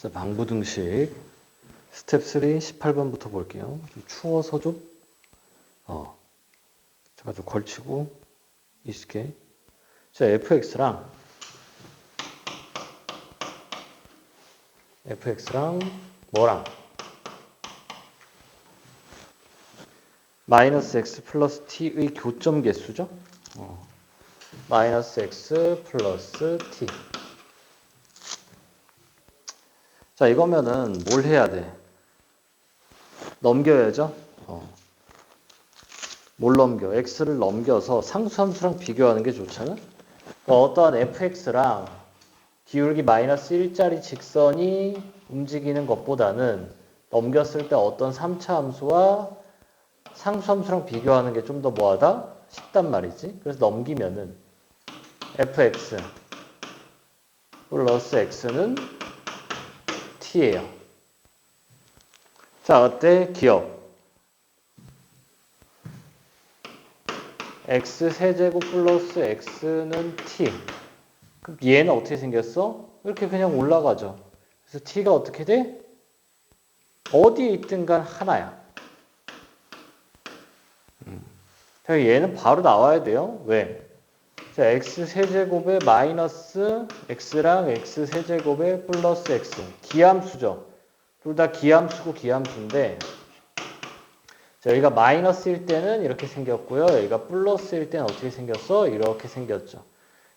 자, 방부등식 스텝 3 18번부터 볼게요. 좀 추워서 제가 좀 걸치고 있을게. 자, fx랑 뭐랑 마이너스 x 플러스 t의 교점 개수죠. 마이너스 x 플러스 t. 자, 이거면은 뭘 해야 돼? 넘겨야죠. 뭘 넘겨? x를 넘겨서 상수함수랑 비교하는 게 좋잖아. 어떠한 fx랑 기울기 마이너스 1짜리 직선이 움직이는 것보다는 넘겼을 때 어떤 3차 함수와 상수함수랑 비교하는 게 좀 더 뭐하다? 쉽단 말이지. 그래서 넘기면은 fx 플러스 x는 t예요. 자, 어때? 기억. x 세제곱 플러스 x는 t. 그럼 얘는 어떻게 생겼어? 이렇게 그냥 올라가죠. 그래서 t가 어떻게 돼? 어디에 있든 간 하나야. 자, 얘는 바로 나와야 돼요. 왜? 자, x 세제곱에 마이너스 x랑 x 세제곱에 플러스 x. 기함수죠. 둘 다 기함수고 기함수인데, 자, 여기가 마이너스일 때는 이렇게 생겼고요. 여기가 플러스일 때는 어떻게 생겼어? 이렇게 생겼죠.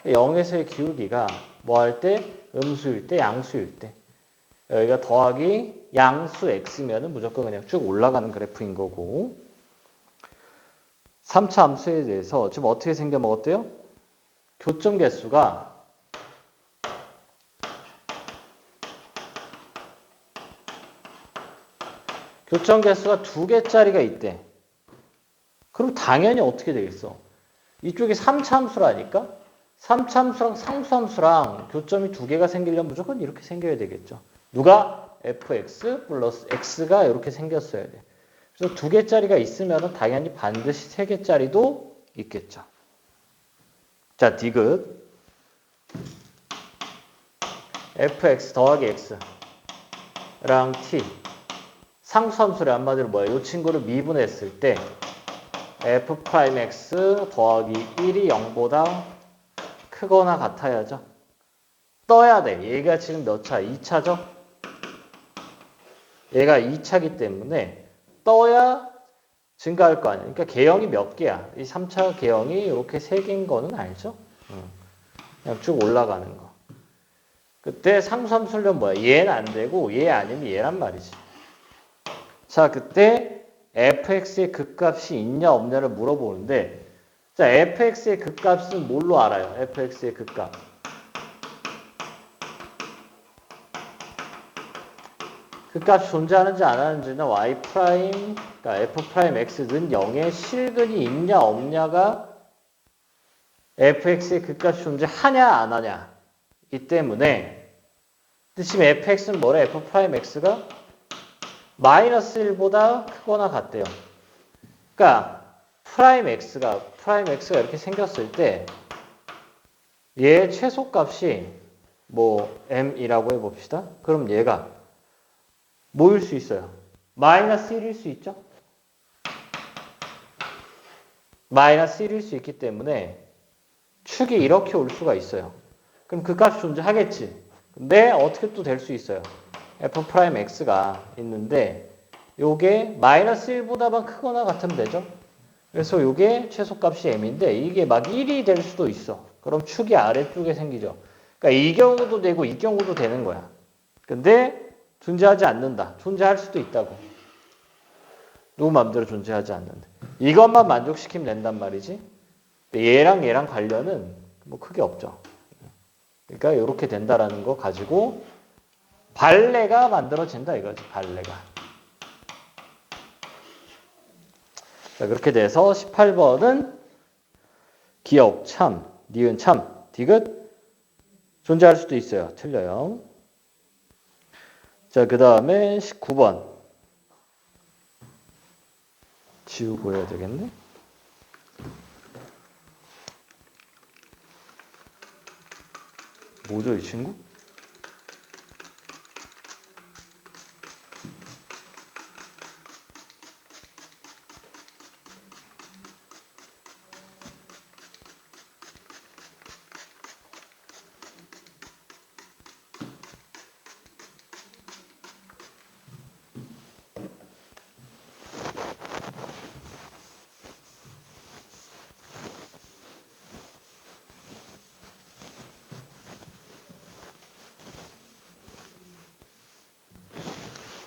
0에서의 기울기가 뭐 할 때? 음수일 때, 양수일 때. 여기가 더하기 양수 x면은 무조건 그냥 쭉 올라가는 그래프인 거고. 3차 함수에 대해서 지금 어떻게 생겨 먹었대요? 교점 개수가 두 개짜리가 있대. 그럼 당연히 어떻게 되겠어? 이쪽이 3차 함수라니까? 3차 함수랑 상수함수랑 교점이 두 개가 생기려면 무조건 이렇게 생겨야 되겠죠. 누가? fx 플러스 x가 이렇게 생겼어야 돼. 그래서 두 개짜리가 있으면 당연히 반드시 세 개짜리도 있겠죠. 자, 디귿 fx 더하기 x랑 t 상수함수를 한마디로 뭐야? 이 친구를 미분했을 때 f'x 더하기 1이 0보다 크거나 같아야죠. 떠야 돼. 얘가 지금 몇 차? 2차죠? 얘가 2차기 때문에 떠야 증가할 거 아니에요. 그러니까 개형이 몇 개야? 이 3차 개형이 이렇게 3개인 거는 알죠? 그냥 쭉 올라가는 거. 그때 상수함수는 뭐야? 얘는 안 되고 얘 아니면 얘란 말이지. 자, 그때 fx의 극값이 있냐 없냐를 물어보는데, 자, fx의 극값은 뭘로 알아요? fx의 극값. 극값이 존재하는지 안 하는지는 y 프라임, 그러니까 f 프라임 x는 0에 실근이 있냐 없냐가 fx의 극값이 존재하냐 안 하냐. 이 때문에 지금 fx는 뭐래? f 프라임 x가 마이너스 1보다 크거나 같대요. 그러니까 프라임 x가 이렇게 생겼을 때 얘 최소값이 뭐 m이라고 해봅시다. 그럼 얘가 뭐일 수 있어요? 마이너스 1일 수 있죠? 마이너스 1일 수 있기 때문에 축이 이렇게 올 수가 있어요. 그럼 그 값이 존재하겠지. 근데 어떻게 또 될 수 있어요? f 프라임 x가 있는데 요게 마이너스 1보다만 크거나 같으면 되죠. 그래서 요게 최소값이 m인데 이게 막 1이 될 수도 있어. 그럼 축이 아래쪽에 생기죠. 그러니까 이 경우도 되고 이 경우도 되는 거야. 근데 존재하지 않는다. 존재할 수도 있다고. 누구 마음대로 존재하지 않는다. 이것만 만족시키면 된단 말이지. 얘랑 관련은 뭐 크게 없죠. 그러니까 이렇게 된다라는 거 가지고 발레가 만들어진다 이거지. 발레가. 자, 그렇게 돼서 18번은 기억, 참, 니은, 참, 디귿 존재할 수도 있어요. 틀려요. 자, 그 다음에 19번 지우고 해야 되겠네. 뭐죠, 이 친구?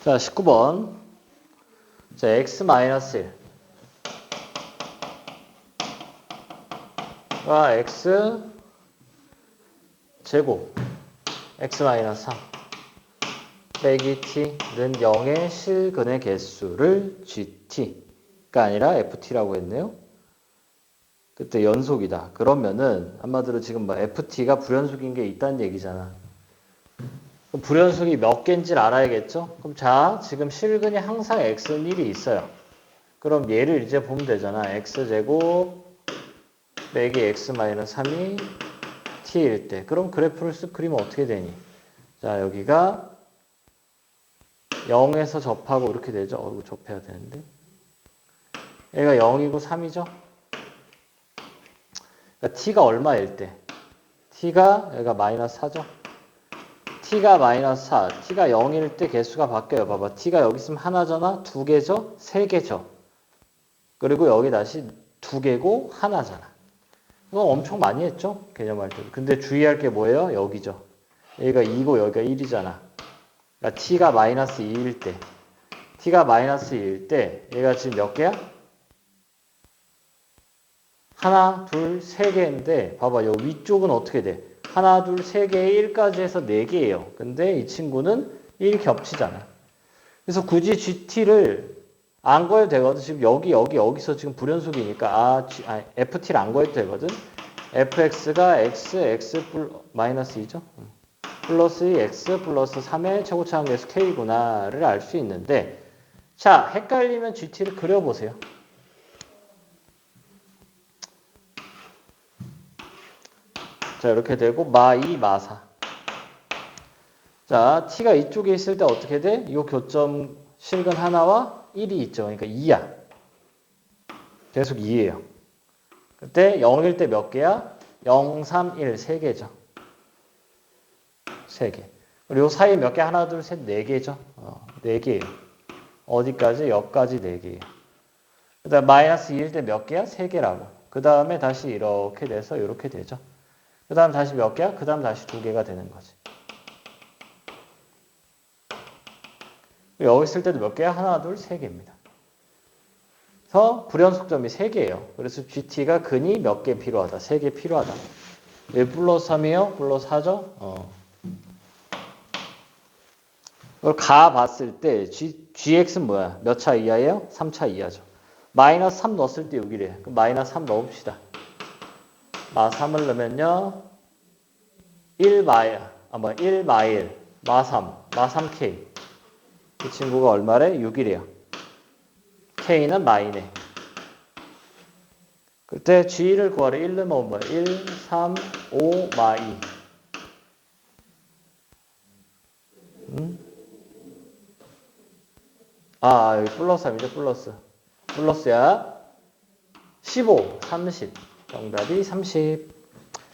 자, 19번. 자, x-1과 x 제곱 x-3 빼기 t는 0의 실근의 개수를 gt가 아니라 ft라고 했네요. 그때 연속이다. 그러면은 한마디로 지금 뭐 ft가 불연속인 게 있다는 얘기잖아. 그럼 불연속이 몇 개인지를 알아야겠죠? 그럼 자, 지금 실근이 항상 x는 1이 있어요. 그럼 얘를 이제 보면 되잖아. x제곱 빼기 x-3이 t일 때. 그럼 그래프를 쓱 그리면 어떻게 되니? 자, 여기가 0에서 접하고 이렇게 되죠? 이거 접해야 되는데. 얘가 0이고 3이죠? 그러니까 t가 얼마일 때? t가 여기가 마이너스 4죠? t가 마이너스 4, t가 0일 때 개수가 바뀌어요. 봐봐. t가 여기 있으면 하나잖아? 두 개죠? 세 개죠? 그리고 여기 다시 두 개고 하나잖아. 이거 엄청 많이 했죠? 개념할 때. 근데 주의할 게 뭐예요? 여기죠. 여기가 2고 여기가 1이잖아. 그러니까 t가 마이너스 2일 때. t가 마이너스 2일 때 얘가 지금 몇 개야? 하나, 둘, 세 개인데 봐봐. 요 위쪽은 어떻게 돼? 하나, 둘, 세 개에 1까지 해서 4개예요. 근데 이 친구는 1 겹치잖아. 그래서 굳이 GT를 안 구해도 되거든. 지금 여기서 지금 불연속이니까 FT를 안 구해도 되거든. FX가 X 마이너스 2죠. 플러스 2X 플러스 3의 최고차항 계수 K구나를 알 수 있는데 자, 헷갈리면 GT를 그려보세요. 자, 이렇게 되고 마2, 마4. 자, t가 이쪽에 있을 때 어떻게 돼? 이 교점 실근 하나와 1이 있죠. 그러니까 2야. 계속 2예요. 그때 0일 때 몇 개야? 0, 3, 1, 3개죠. 3개. 그리고 요 사이에 몇 개? 하나, 둘, 셋, 4개죠. 4개예요. 어디까지? 여기까지 4개예요. 그 다음 마이너스 2일 때 몇 개야? 3개라고. 그 다음에 다시 이렇게 돼서 이렇게 되죠. 그 다음 다시 몇 개야? 그 다음 다시 2개가 되는 거지. 여기 있을 때도 몇 개야? 하나, 둘, 3개입니다. 그래서 불연속점이 3개예요. 그래서 GT가 근이 몇 개 필요하다? 3개 필요하다. 왜 플러스 3이에요? 플러스 4죠? 이걸 가 봤을 때 GX는 뭐야? 몇 차 이하예요? 3차 이하죠. 마이너스 3 넣었을 때 6이래. 그럼 마이너스 3 넣읍시다. 마 3을 넣으면요. 1마일, 마 3, 마 3K. 이 친구가 얼마래? 6이래요. K는 마이네. 그때 G를 구하래. 1 넣으면 뭐야? 1, 3, 5, 마 2. 여기 플러스 3이죠. 플러스야. 15, 30. 정답이 30.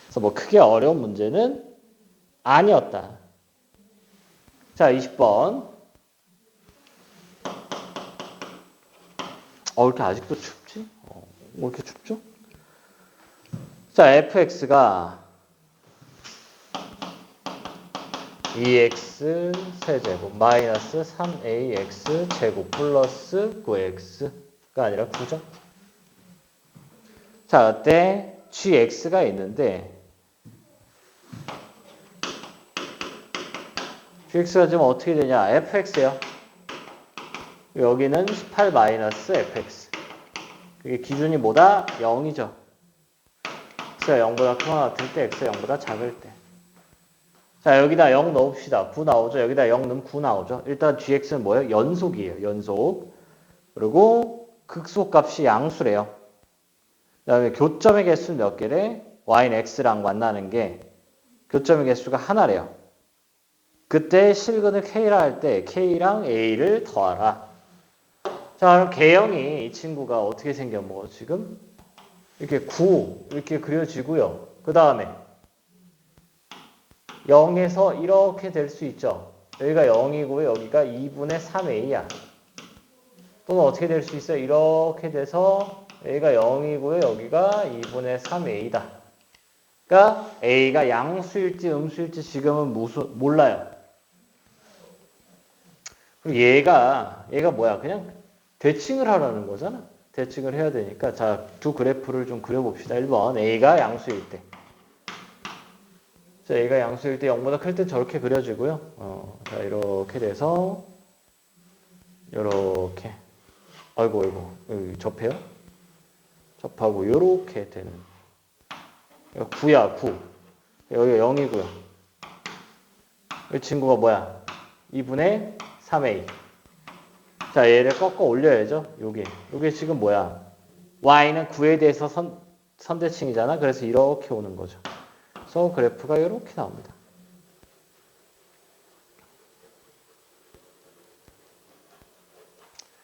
그래서 뭐 크게 어려운 문제는 아니었다. 자, 20번. 왜 이렇게 아직도 춥지? 왜 이렇게 춥죠? 자, fx가 2x 세제곱 마이너스 3ax 제곱 플러스 9x가 아니라 9죠? 자, 그때 gx가 있는데 gx가 지금 어떻게 되냐? fx요. 여기는 18 마이너스 fx. 그게 기준이 뭐다? 0이죠. x가 0보다 크거나 같을 때, x가 0보다 작을 때. 자, 여기다 0 넣읍시다. 9 나오죠? 여기다 0 넣으면 9 나오죠? 일단 gx는 뭐예요? 연속이에요. 연속. 그리고 극소값이 양수래요. 그 다음에 교점의 개수는 몇 개래? y는 x랑 만나는 게 교점의 개수가 하나래요. 그때 실근을 k라 할 때 k랑 a를 더하라. 자, 그럼 개형이 이 친구가 어떻게 생겨? 지금 이렇게 9 이렇게 그려지고요. 그 다음에 0에서 이렇게 될 수 있죠. 여기가 0이고요. 여기가 2분의 3a야. 또는 어떻게 될 수 있어요? 이렇게 돼서 a가 0이고요. 여기가 2분의 3a다. 그러니까 a가 양수일지 음수일지 지금은 몰라요. 그리고 얘가 뭐야? 그냥 대칭을 하라는 거잖아. 대칭을 해야 되니까. 자, 두 그래프를 좀 그려봅시다. 1번, A가 양수일 때. 자, A가 양수일 때 0보다 클 때 저렇게 그려지고요. 자, 이렇게 돼서, 요렇게. 아이고, 여기 접해요? 접하고, 요렇게 되는. 9야, 9. 여기가 0이고요. 이 친구가 뭐야? 2분의 3A. 자, 얘를 꺾어 올려야죠. 요게 지금 뭐야? y는 9에 대해서 선대칭이잖아. 그래서 이렇게 오는 거죠. 그래서 그래프가 이렇게 나옵니다.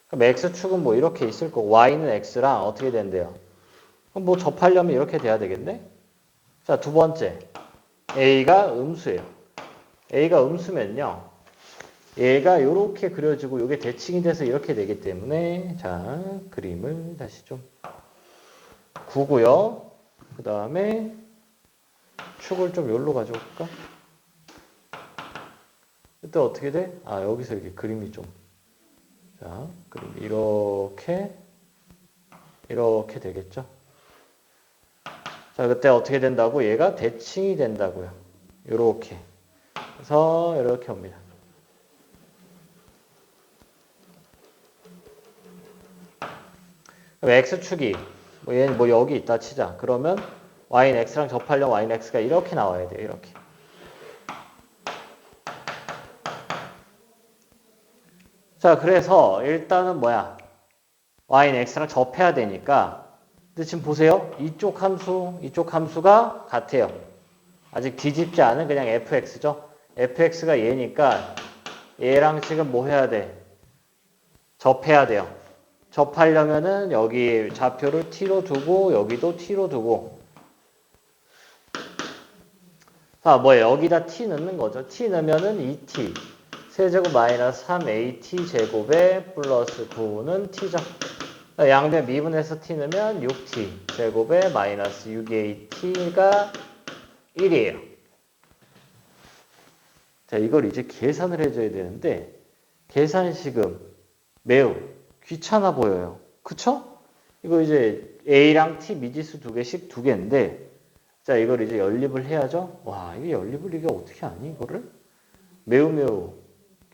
그럼 x축은 뭐 이렇게 있을 거고 y는 x랑 어떻게 된대요? 그럼 뭐 접하려면 이렇게 돼야 되겠네? 자, 두 번째. a가 음수예요. a가 음수면요. 얘가 이렇게 그려지고 이게 대칭이 돼서 이렇게 되기 때문에 자, 그림을 다시 좀 9고요. 그 다음에 축을 좀 여기로 가져올까? 그때 어떻게 돼? 아, 여기서 이렇게 그림이 좀. 자, 그림 이렇게 되겠죠? 자, 그때 어떻게 된다고? 얘가 대칭이 된다고요. 요렇게. 그래서 이렇게 옵니다. 그럼 x축이 얘는 뭐 여기 있다 치자. 그러면 y는 x랑 접하려면 y는 x가 이렇게 나와야 돼요. 이렇게. 자, 그래서 일단은 뭐야? y는 x랑 접해야 되니까. 근데 지금 보세요. 이쪽 함수가 같아요. 아직 뒤집지 않은 그냥 fx죠. fx가 얘니까 얘랑 지금 뭐 해야 돼? 접해야 돼요. 접하려면은 여기 좌표를 t로 두고 여기도 t로 두고. 자, 뭐예요? 여기다 t 넣는 거죠. t 넣으면은 2t 세제곱 마이너스 3at 제곱에 플러스 9는 t죠. 양변 미분해서 t 넣으면 6t 제곱에 마이너스 6at가 1이에요. 자, 이걸 이제 계산을 해줘야 되는데 계산식은 매우 귀찮아 보여요. 그쵸? 이거 이제 a랑 t 미지수 두 개씩 두 개인데 자, 이걸 이제 연립을 해야죠. 와, 이게 연립을 이게 어떻게 하니 이거를? 매우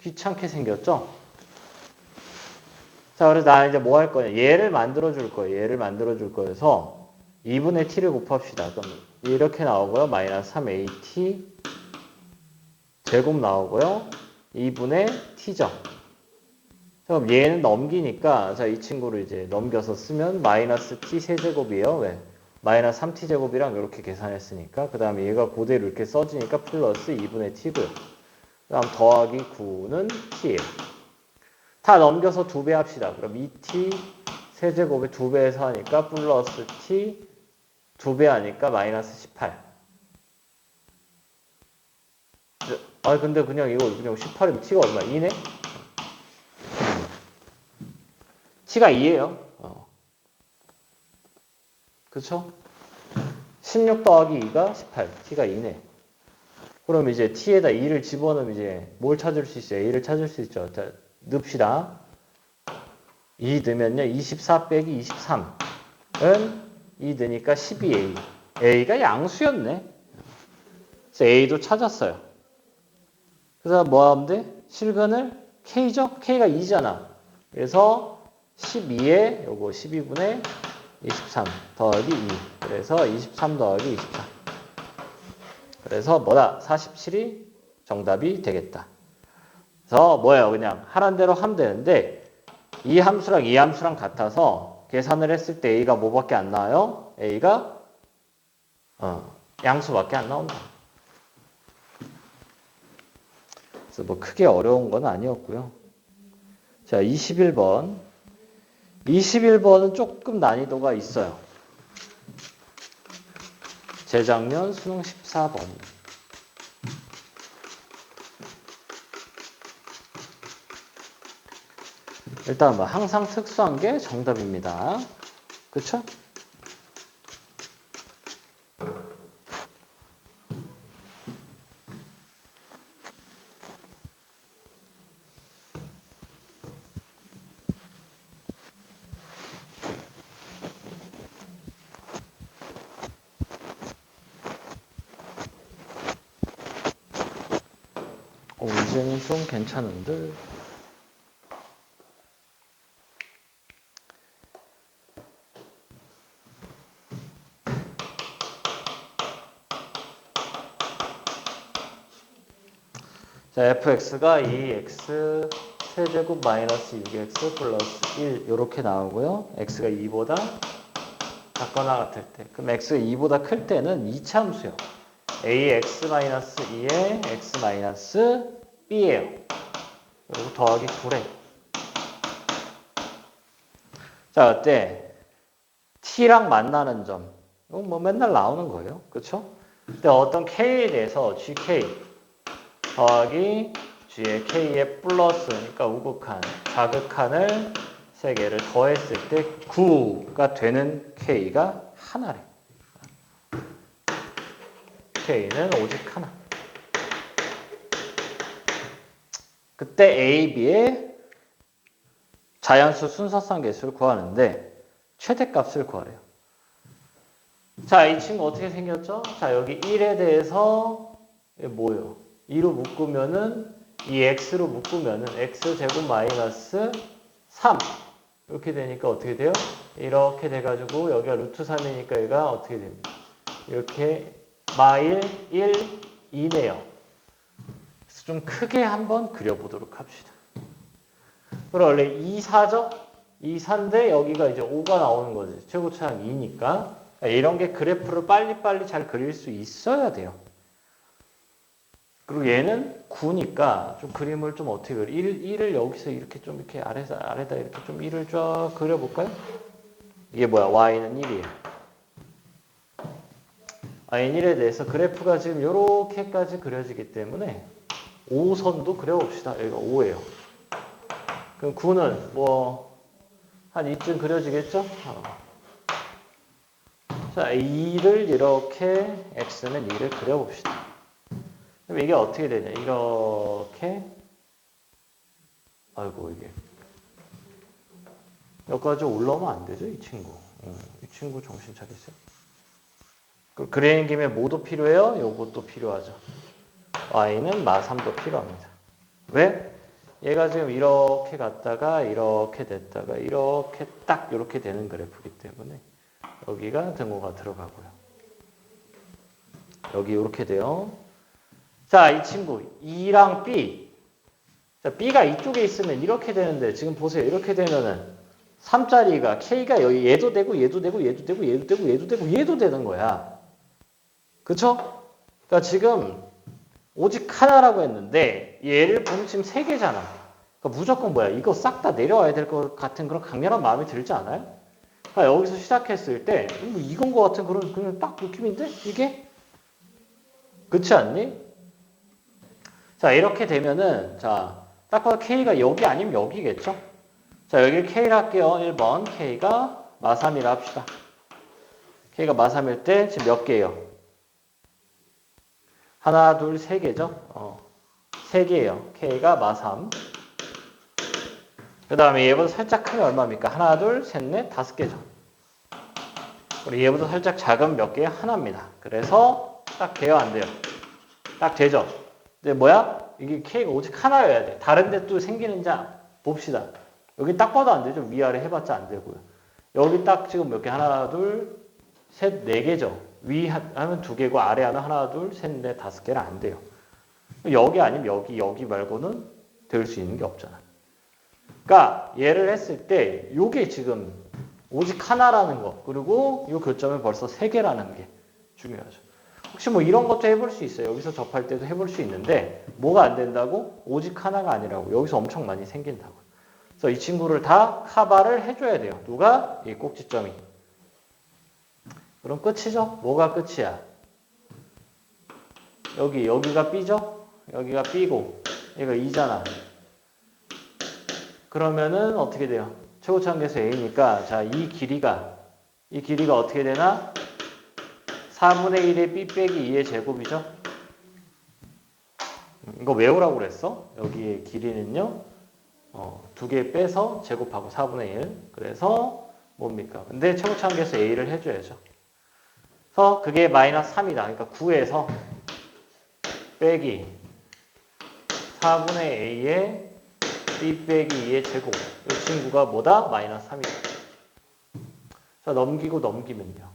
귀찮게 생겼죠? 자, 그래서 나 이제 뭐 할 거냐. 얘를 만들어 줄 거예요. 얘를 만들어 줄 거여서 2분의 t를 곱합시다. 그럼 이렇게 나오고요. 마이너스 3at 제곱 나오고요. 2분의 t죠. 그럼 얘는 넘기니까 자, 이 친구를 이제 넘겨서 쓰면 마이너스 t 세제곱이에요. 왜? 마이너스 3t 제곱이랑 이렇게 계산했으니까 그 다음에 얘가 그대로 이렇게 써지니까 플러스 2분의 t고요. 그 다음 더하기 9는 t예요. 다 넘겨서 2배 합시다. 그럼 2t 세제곱에 2배에서 하니까 플러스 t 2배 하니까 마이너스 18. 아, 근데 그냥 이거 그냥 18이면 t가 얼마? 2네? t가 2예요. 그쵸? 16 더하기 2가 18. t가 2네. 그럼 이제 t에다 2를 집어넣으면 이제 뭘 찾을 수 있어요? a를 찾을 수 있죠. 자, 넣읍시다. 2 넣으면요. 24 빼기 23은 2 넣으니까 12a. a가 양수였네. 그래서 a도 찾았어요. 그래서 뭐 하면 돼? 실근을 k죠? k가 2잖아. 그래서 12에 요거 12분의 23 더하기 2. 그래서 23 더하기 24. 그래서 뭐다? 47이 정답이 되겠다. 그래서 뭐예요? 그냥 하란 대로 하면 되는데 이 함수랑 이 함수랑 같아서 계산을 했을 때 a가 뭐밖에 안 나와요? a가 양수밖에 안 나온다. 그래서 뭐 크게 어려운 건 아니었고요. 자, 21번. 21번은 조금 난이도가 있어요. 재작년 수능 14번. 일단 뭐 항상 특수한 게 정답입니다. 그쵸? 이제는 좀 괜찮은데. 자, fx가 2x 세제곱 마이너스 6x 플러스 1 이렇게 나오고요. x가 2보다 작거나 같을 때. 그럼 x가 2보다 클 때는 이차함수요. ax-2에 x-b예요. 그리고 더하기 9래. 자, 어때? t랑 만나는 점. 이건 뭐 맨날 나오는 거예요. 그렇죠? 근데 어떤 k에 대해서 gk 더하기 g의 k의 플러스, 그러니까 우극한, 자극한을 3개를 더했을 때 9가 되는 k가 하나래. k는 오직 하나. 그때 a, b의 자연수 순서상 개수를 구하는데 최대값을 구하래요. 자, 이 친구 어떻게 생겼죠? 자, 여기 1에 대해서 뭐예요? 2로 묶으면은 이 x로 묶으면은 x제곱 마이너스 3 이렇게 되니까 어떻게 돼요? 이렇게 돼가지고 여기가 루트 3이니까 얘가 어떻게 됩니까? 이렇게 마일 1, 2네요. 그래서 좀 크게 한번 그려보도록 합시다. 그럼 원래 2, 4죠? 2, 4인데 여기가 이제 5가 나오는 거지. 최고차항 2니까. 이런 게 그래프를 빨리빨리 잘 그릴 수 있어야 돼요. 그리고 얘는 9니까 좀 그림을 좀 어떻게 그려? 1을 여기서 이렇게 좀 이렇게 아래다 이렇게 좀 1을 쫙 그려볼까요? 이게 뭐야? y는 1이에요. y는 1에 대해서 그래프가 지금 이렇게까지 그려지기 때문에 5선도 그려봅시다. 여기가 5예요. 그럼 9는 뭐 한 이쯤 그려지겠죠? 자, 2를 이렇게 x는 2를 그려봅시다. 그럼 이게 어떻게 되냐? 이렇게 아이고 이게 여기까지 올라오면 안 되죠, 이 친구. 이 친구 정신 차리세요. 그리는 김에 뭐도 필요해요? 요것도 필요하죠. y는 마3도 필요합니다. 왜? 얘가 지금 이렇게 갔다가 이렇게 됐다가 이렇게 딱 이렇게 되는 그래프이기 때문에 여기가 등호가 들어가고요. 여기 이렇게 돼요. 자, 이 친구 2랑 B. 자, B가 이쪽에 있으면 이렇게 되는데 지금 보세요. 이렇게 되면은 3짜리가 K가 여기 얘도 되고 얘도 되고 얘도 되고 얘도 되고 얘도 되고 얘도 되는 거야. 그쵸? 그러니까 지금 오직 하나라고 했는데 얘를 보면 지금 3개잖아. 그러니까 무조건 뭐야? 이거 싹 다 내려와야 될 것 같은 그런 강렬한 마음이 들지 않아요? 그러니까 여기서 시작했을 때 이건 것 같은 그런 딱 느낌인데 이게? 그렇지 않니? 자, 이렇게 되면은 자, 딱 봐도 K가 여기 아니면 여기겠죠? 자, 여기 K를 할게요. 1번 K가 마3이라 합시다. K가 마3일 때 지금 몇 개예요? 하나, 둘, 세 개죠? 세 개예요. K가 마3. 그 다음에 얘보다 살짝 크면 얼마입니까? 하나, 둘, 셋, 넷, 5개죠. 그리고 얘보다 살짝 작으면 몇 개예요? 하나입니다. 그래서 딱 돼요, 안 돼요? 딱 되죠? 근데 뭐야? 이게 K가 오직 하나여야 돼. 다른 데 또 생기는지 봅시다. 여기 딱 봐도 안 되죠? 위아래 해봤자 안 되고요. 여기 딱 지금 몇 개? 하나, 둘, 셋, 4개죠? 위 하면 2개고 아래 하면 하나, 둘, 셋, 넷, 5개는 안 돼요. 여기 아니면 여기 말고는 될 수 있는 게 없잖아. 그러니까 얘를 했을 때 요게 지금 오직 하나라는 거 그리고 요 교점에 벌써 3개라는 게 중요하죠. 혹시 뭐 이런 것도 해볼 수 있어요. 여기서 접할 때도 해볼 수 있는데 뭐가 안 된다고? 오직 하나가 아니라고. 여기서 엄청 많이 생긴다고. 그래서 이 친구를 다 커버를 해줘야 돼요. 누가? 이 꼭지점이. 그럼 끝이죠? 뭐가 끝이야? 여기가 B죠? 여기가 B고 얘가 2잖아. 그러면은 어떻게 돼요? 최고차항계수 A니까 자, 이 길이가 어떻게 되나? 4분의 1의 B 빼기 2의 제곱이죠? 이거 외우라고 그랬어? 여기의 길이는요. 2개 빼서 제곱하고 4분의 1. 그래서 뭡니까? 근데 최고차항계수 A를 해줘야죠. 그래서 그게 마이너스 3이다. 그러니까 9에서 빼기 4분의 a의 b 빼기 2의 제곱. 이 친구가 뭐다? 마이너스 3이다. 자, 넘기고 넘기면요.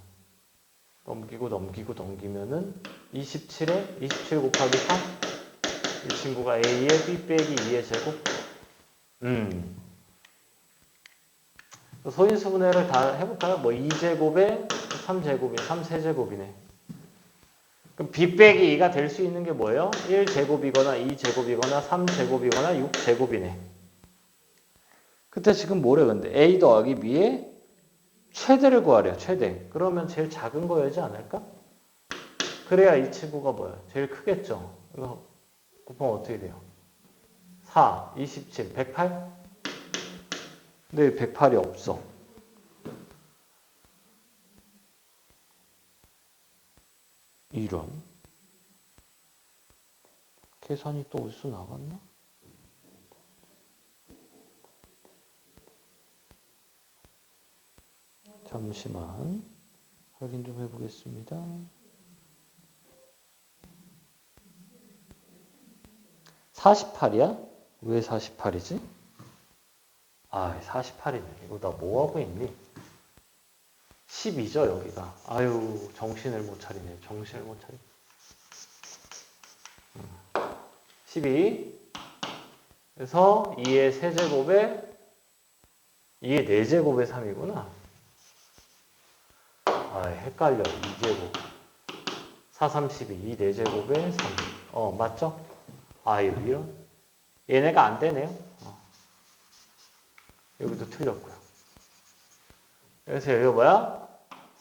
넘기면은 27에 27 곱하기 3. 이 친구가 a의 b 빼기 2의 제곱. 소인수분해를 다 해볼까요? 뭐 2제곱에 3제곱이 3세제곱이네. 그럼 b 빼기 2가 될 수 있는 게 뭐예요? 1제곱이거나 2제곱이거나 3제곱이거나 6제곱이네. 그때 지금 뭐래 근데? a 더하기 b의 최대를 구하래요. 최대. 그러면 제일 작은 거여야지 않을까? 그래야 이 친구가 뭐야? 제일 크겠죠. 이거 곱하면 어떻게 돼요? 4, 27, 108? 근데 108이 없어. 이런. 계산이 또 어디서 나갔나? 잠시만. 확인 좀 해보겠습니다. 48이야? 왜 48이지? 아, 48이네. 이거 나 뭐하고 있니? 12죠, 여기가. 아유, 정신을 못 차리네. 정신을 못 차리네. 12. 그래서 2의 세제곱에 2의 4제곱에 3이구나. 아, 헷갈려. 2제곱. 4, 3, 12. 2, 4제곱에 3. 맞죠? 아유, 이런. 얘네가 안 되네요. 여기도 틀렸고요. 그래서 여기가 뭐야?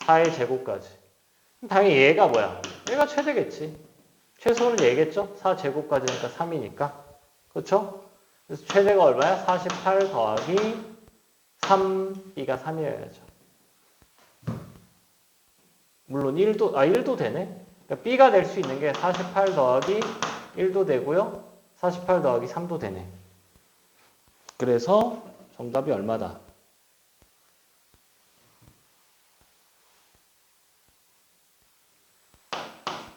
4의 제곱까지. 당연히 얘가 뭐야? 얘가 최대겠지. 최소는 얘겠죠? 4제곱까지니까 3이니까. 그렇죠? 그래서 최대가 얼마야? 48 더하기 3, b가 3이어야죠. 물론 1도 되네. 그러니까 b가 될 수 있는 게 48 더하기 1도 되고요. 48 더하기 3도 되네. 그래서 정답이 얼마다?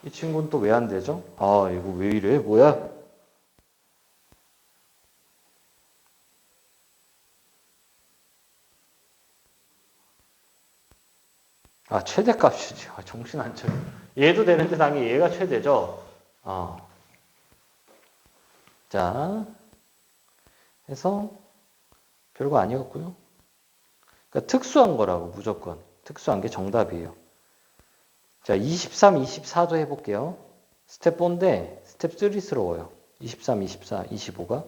이 친구는 또 왜 안 되죠? 아, 이거 왜 이래? 뭐야? 아, 최대값이지. 아, 정신 안 차려. 얘도 되는데 당연히 얘가 최대죠. 자, 해서 별거 아니었고요. 그러니까 특수한 거라고 무조건. 특수한 게 정답이에요. 자, 23, 24도 해볼게요. 스텝 4인데 스텝 3스러워요. 23, 24, 25가.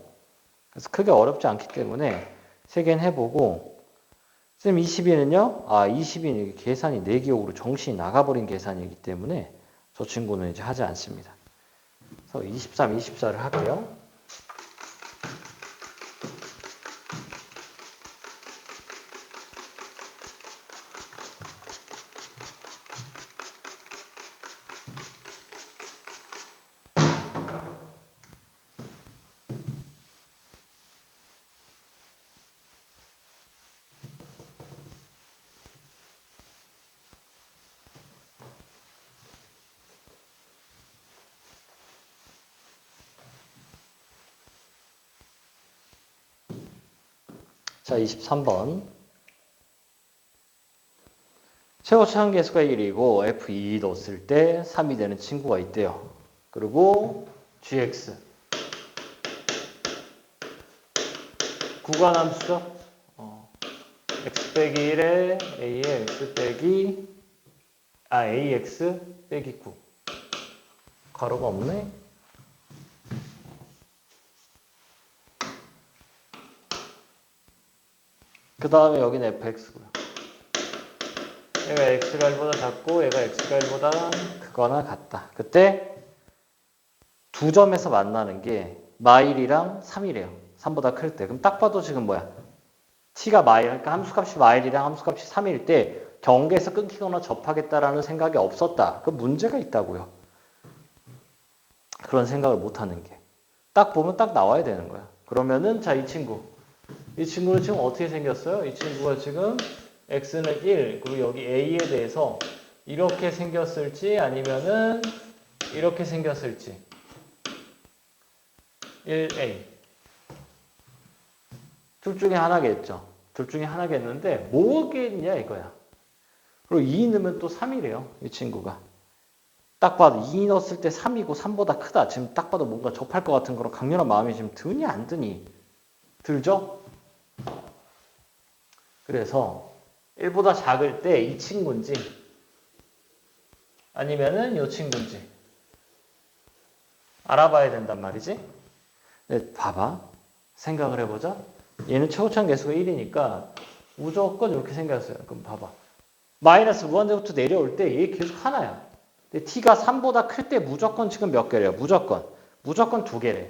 그래서 크게 어렵지 않기 때문에 3개는 해보고 쌤 22는요? 22는 계산이 내기억으로 정신이 나가버린 계산이기 때문에 저 친구는 이제 하지 않습니다. 그래서 23, 24를 할게요. 자, 23번. 최고 차항계수가 1이고 F2 넣었을 때 3이 되는 친구가 있대요. 그리고 GX. 구간함수죠. X 빼기 1에 A의 X 빼기 AX 빼기 9. 가로가 없네. 그 다음에 여기는 fx고요. 얘가 x가 1보다 작고 얘가 x가 1보다 크거나 같다. 그때 두 점에서 만나는 게 마일이랑 3이래요. 3보다 클 때. 그럼 딱 봐도 지금 뭐야? t가 마일, 그러니까 함수값이 마일이랑 함수값이 3일 때 경계에서 끊기거나 접하겠다라는 생각이 없었다. 그 문제가 있다고요. 그런 생각을 못하는 게. 딱 보면 딱 나와야 되는 거야. 그러면은 자, 이 친구는 지금 어떻게 생겼어요? 이 친구가 지금 x는 1, 그리고 여기 a에 대해서 이렇게 생겼을지 아니면은 이렇게 생겼을지. 1a. 둘 중에 하나겠죠. 둘 중에 하나겠는데 뭐겠냐 이거야. 그리고 2 넣으면 또 3이래요. 이 친구가. 딱 봐도 2 넣었을 때 3이고 3보다 크다. 지금 딱 봐도 뭔가 접할 것 같은 그런 강렬한 마음이 지금 드니 안 드니? 들죠? 그래서 1보다 작을 때 이 친구인지 아니면은 이 친구인지 알아봐야 된단 말이지. 네, 봐봐. 생각을 해보자. 얘는 최고차원 계수가 1이니까 무조건 이렇게 생겼어요. 그럼 봐봐. 마이너스 무한대부터 내려올 때 얘 계속 하나야. 근데 t가 3보다 클 때 무조건 지금 몇 개래요? 무조건 2개래.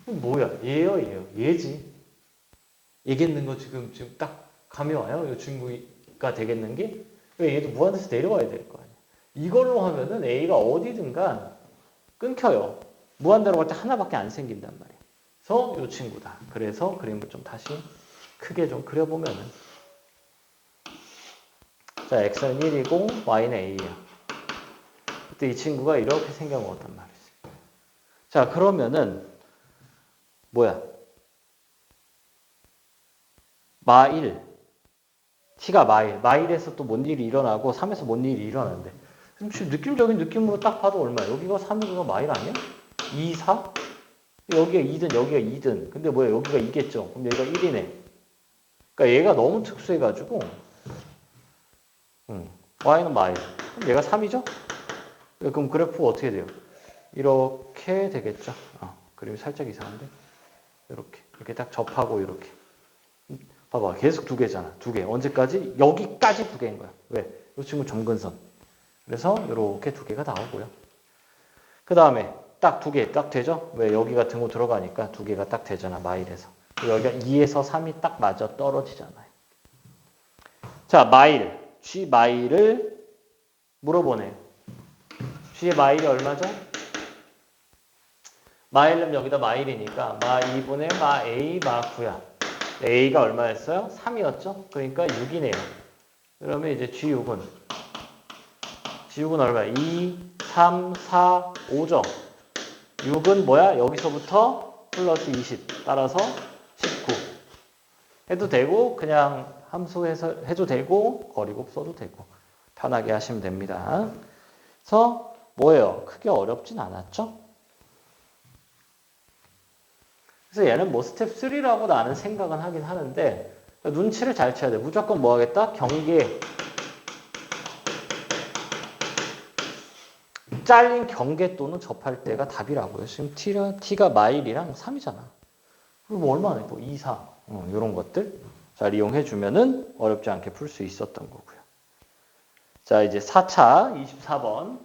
뭐야? 얘요? 얘지. 얘겠는 거 지금 딱 감이 와요? 이 친구가 되겠는 게? 왜 얘도 무한대에서 내려와야 될 거 아니야. 이걸로 하면은 a가 어디든가 끊겨요. 무한대로 갈 때 하나밖에 안 생긴단 말이에요. 그래서 이 친구다. 그래서 그림을 좀 다시 크게 좀 그려보면은 자, x는 1이고 y는 a야. 그때 이 친구가 이렇게 생겨먹었단 말이지. 자, 그러면은 뭐야? 마일. t가 마일에서 또 뭔 일이 일어나고 3에서 뭔 일이 일어나는데 지금 느낌적인 느낌으로 딱 봐도 얼마야? 여기가 3이고 마일 아니야? 2, 4? 여기가 2든 여기가 2든 근데 뭐야? 여기가 2겠죠? 그럼 여기가 1이네. 그러니까 얘가 너무 특수해가지고 y는 마일. 그럼 얘가 3이죠? 그럼 그래프가 어떻게 돼요? 이렇게 되겠죠? 그림이 살짝 이상한데? 이렇게 딱 접하고 이렇게. 봐봐, 계속 2개잖아. 2개. 언제까지? 여기까지 2개인 거야. 왜? 이 친구 점근선. 그래서 이렇게 2개가 나오고요. 그 다음에 딱 2개 딱 되죠? 왜? 여기가 등호 들어가니까 2개가 딱 되잖아. 마일에서. 여기가 2에서 3이 딱 맞아 떨어지잖아요. 자, 마일. G 마일을 물어보네요. G의 마일이 얼마죠? 마일은 여기다 마일이니까 마 2분의 마 A 마 9야. A가 얼마였어요? 3이었죠? 그러니까 6이네요. 그러면 이제 G6은 얼마야? 2, 3, 4, 5죠? 6은 뭐야? 여기서부터 플러스 20 따라서 19 해도 되고 그냥 함수해서 해도 되고 거리곱 써도 되고 편하게 하시면 됩니다. 그래서 뭐예요? 크게 어렵진 않았죠? 그래서 얘는 뭐 스텝 3라고 나는 생각은 하긴 하는데 눈치를 잘 쳐야 돼. 무조건 뭐 하겠다? 경계. 잘린 경계 또는 접할 때가 답이라고요. 지금 t가 마일이랑 3이잖아. 그리고 뭐 얼마나 뭐 2, 4 이런 것들 잘 이용해 주면은 어렵지 않게 풀 수 있었던 거고요. 자, 이제 4차 24번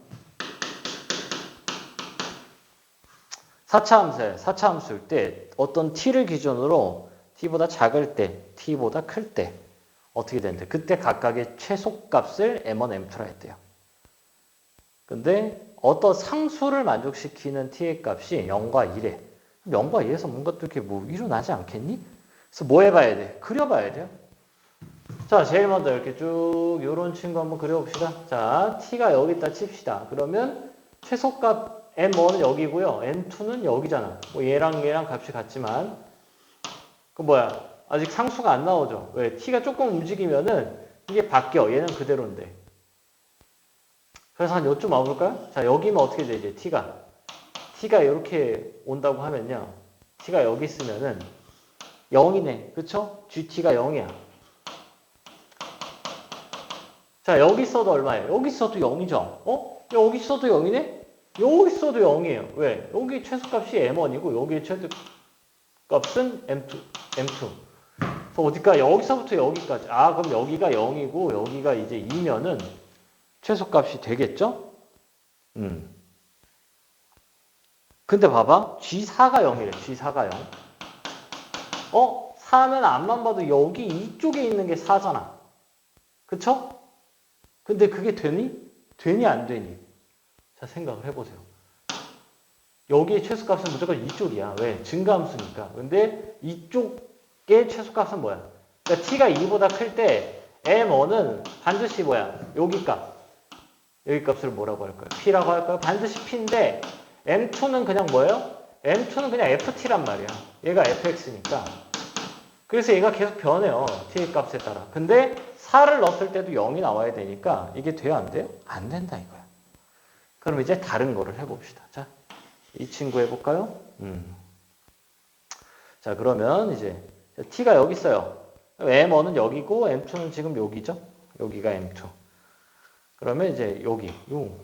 4차 함수예요. 4차 함수일 때 어떤 t를 기준으로 t보다 작을 때, t보다 클 때 어떻게 되는데 그때 각각의 최소값을 m1, m2라 했대요. 근데 어떤 상수를 만족시키는 t의 값이 0과 1에 0과 1에서 뭔가 또 이렇게 뭐 일어나지 않겠니? 그래서 뭐 해봐야 돼? 그려봐야 돼요. 자, 제일 먼저 이렇게 쭉 요런 친구 한번 그려봅시다. 자, t가 여기 있다 칩시다. 그러면 최소값 m1은 여기고요. m2는 여기잖아. 뭐 얘랑 값이 같지만 그 뭐야? 아직 상수가 안 나오죠. 왜? t가 조금 움직이면은 이게 바뀌어. 얘는 그대로인데. 그래서 한 요쯤 와볼까요? 자, 여기면 어떻게 돼, 이제 t가 이렇게 온다고 하면요. t가 여기 있으면은 0이네. 그쵸? gt가 0이야. 자, 여기 있어도 얼마예요? 여기 있어도 0이죠? 여기 있어도 0이네? 여기 있어도 0이에요. 왜? 여기 최소값이 m1이고 여기 최소값은 m2. 그래서 어디까? 여기서부터 여기까지. 그럼 여기가 0이고 여기가 이제 2면은 최소값이 되겠죠? 근데 봐봐. G4가 0이래. G4가 0. 4면 앞만 봐도 여기 이쪽에 있는 게 4잖아. 그쵸? 근데 그게 되니? 되니 안 되니? 자, 생각을 해보세요. 여기의 최소값은 무조건 이쪽이야. 왜? 증가함수니까. 근데 이쪽의 최소값은 뭐야? 그러니까 t가 2보다 클 때 m1은 반드시 뭐야? 여기 값을 뭐라고 할까요? p라고 할까요? 반드시 p인데 m2는 그냥 뭐예요? M2는 그냥 FT란 말이야. 얘가 FX니까. 그래서 얘가 계속 변해요. T의 값에 따라. 근데 4를 넣었을 때도 0이 나와야 되니까 이게 돼요? 안 돼요? 안 된다 이거야. 그럼 이제 다른 거를 해봅시다. 자, 이 친구 해볼까요? 자, 그러면 이제 T가 여기 있어요. M1은 여기고 M2는 지금 여기죠? 여기가 M2. 그러면 이제 여기,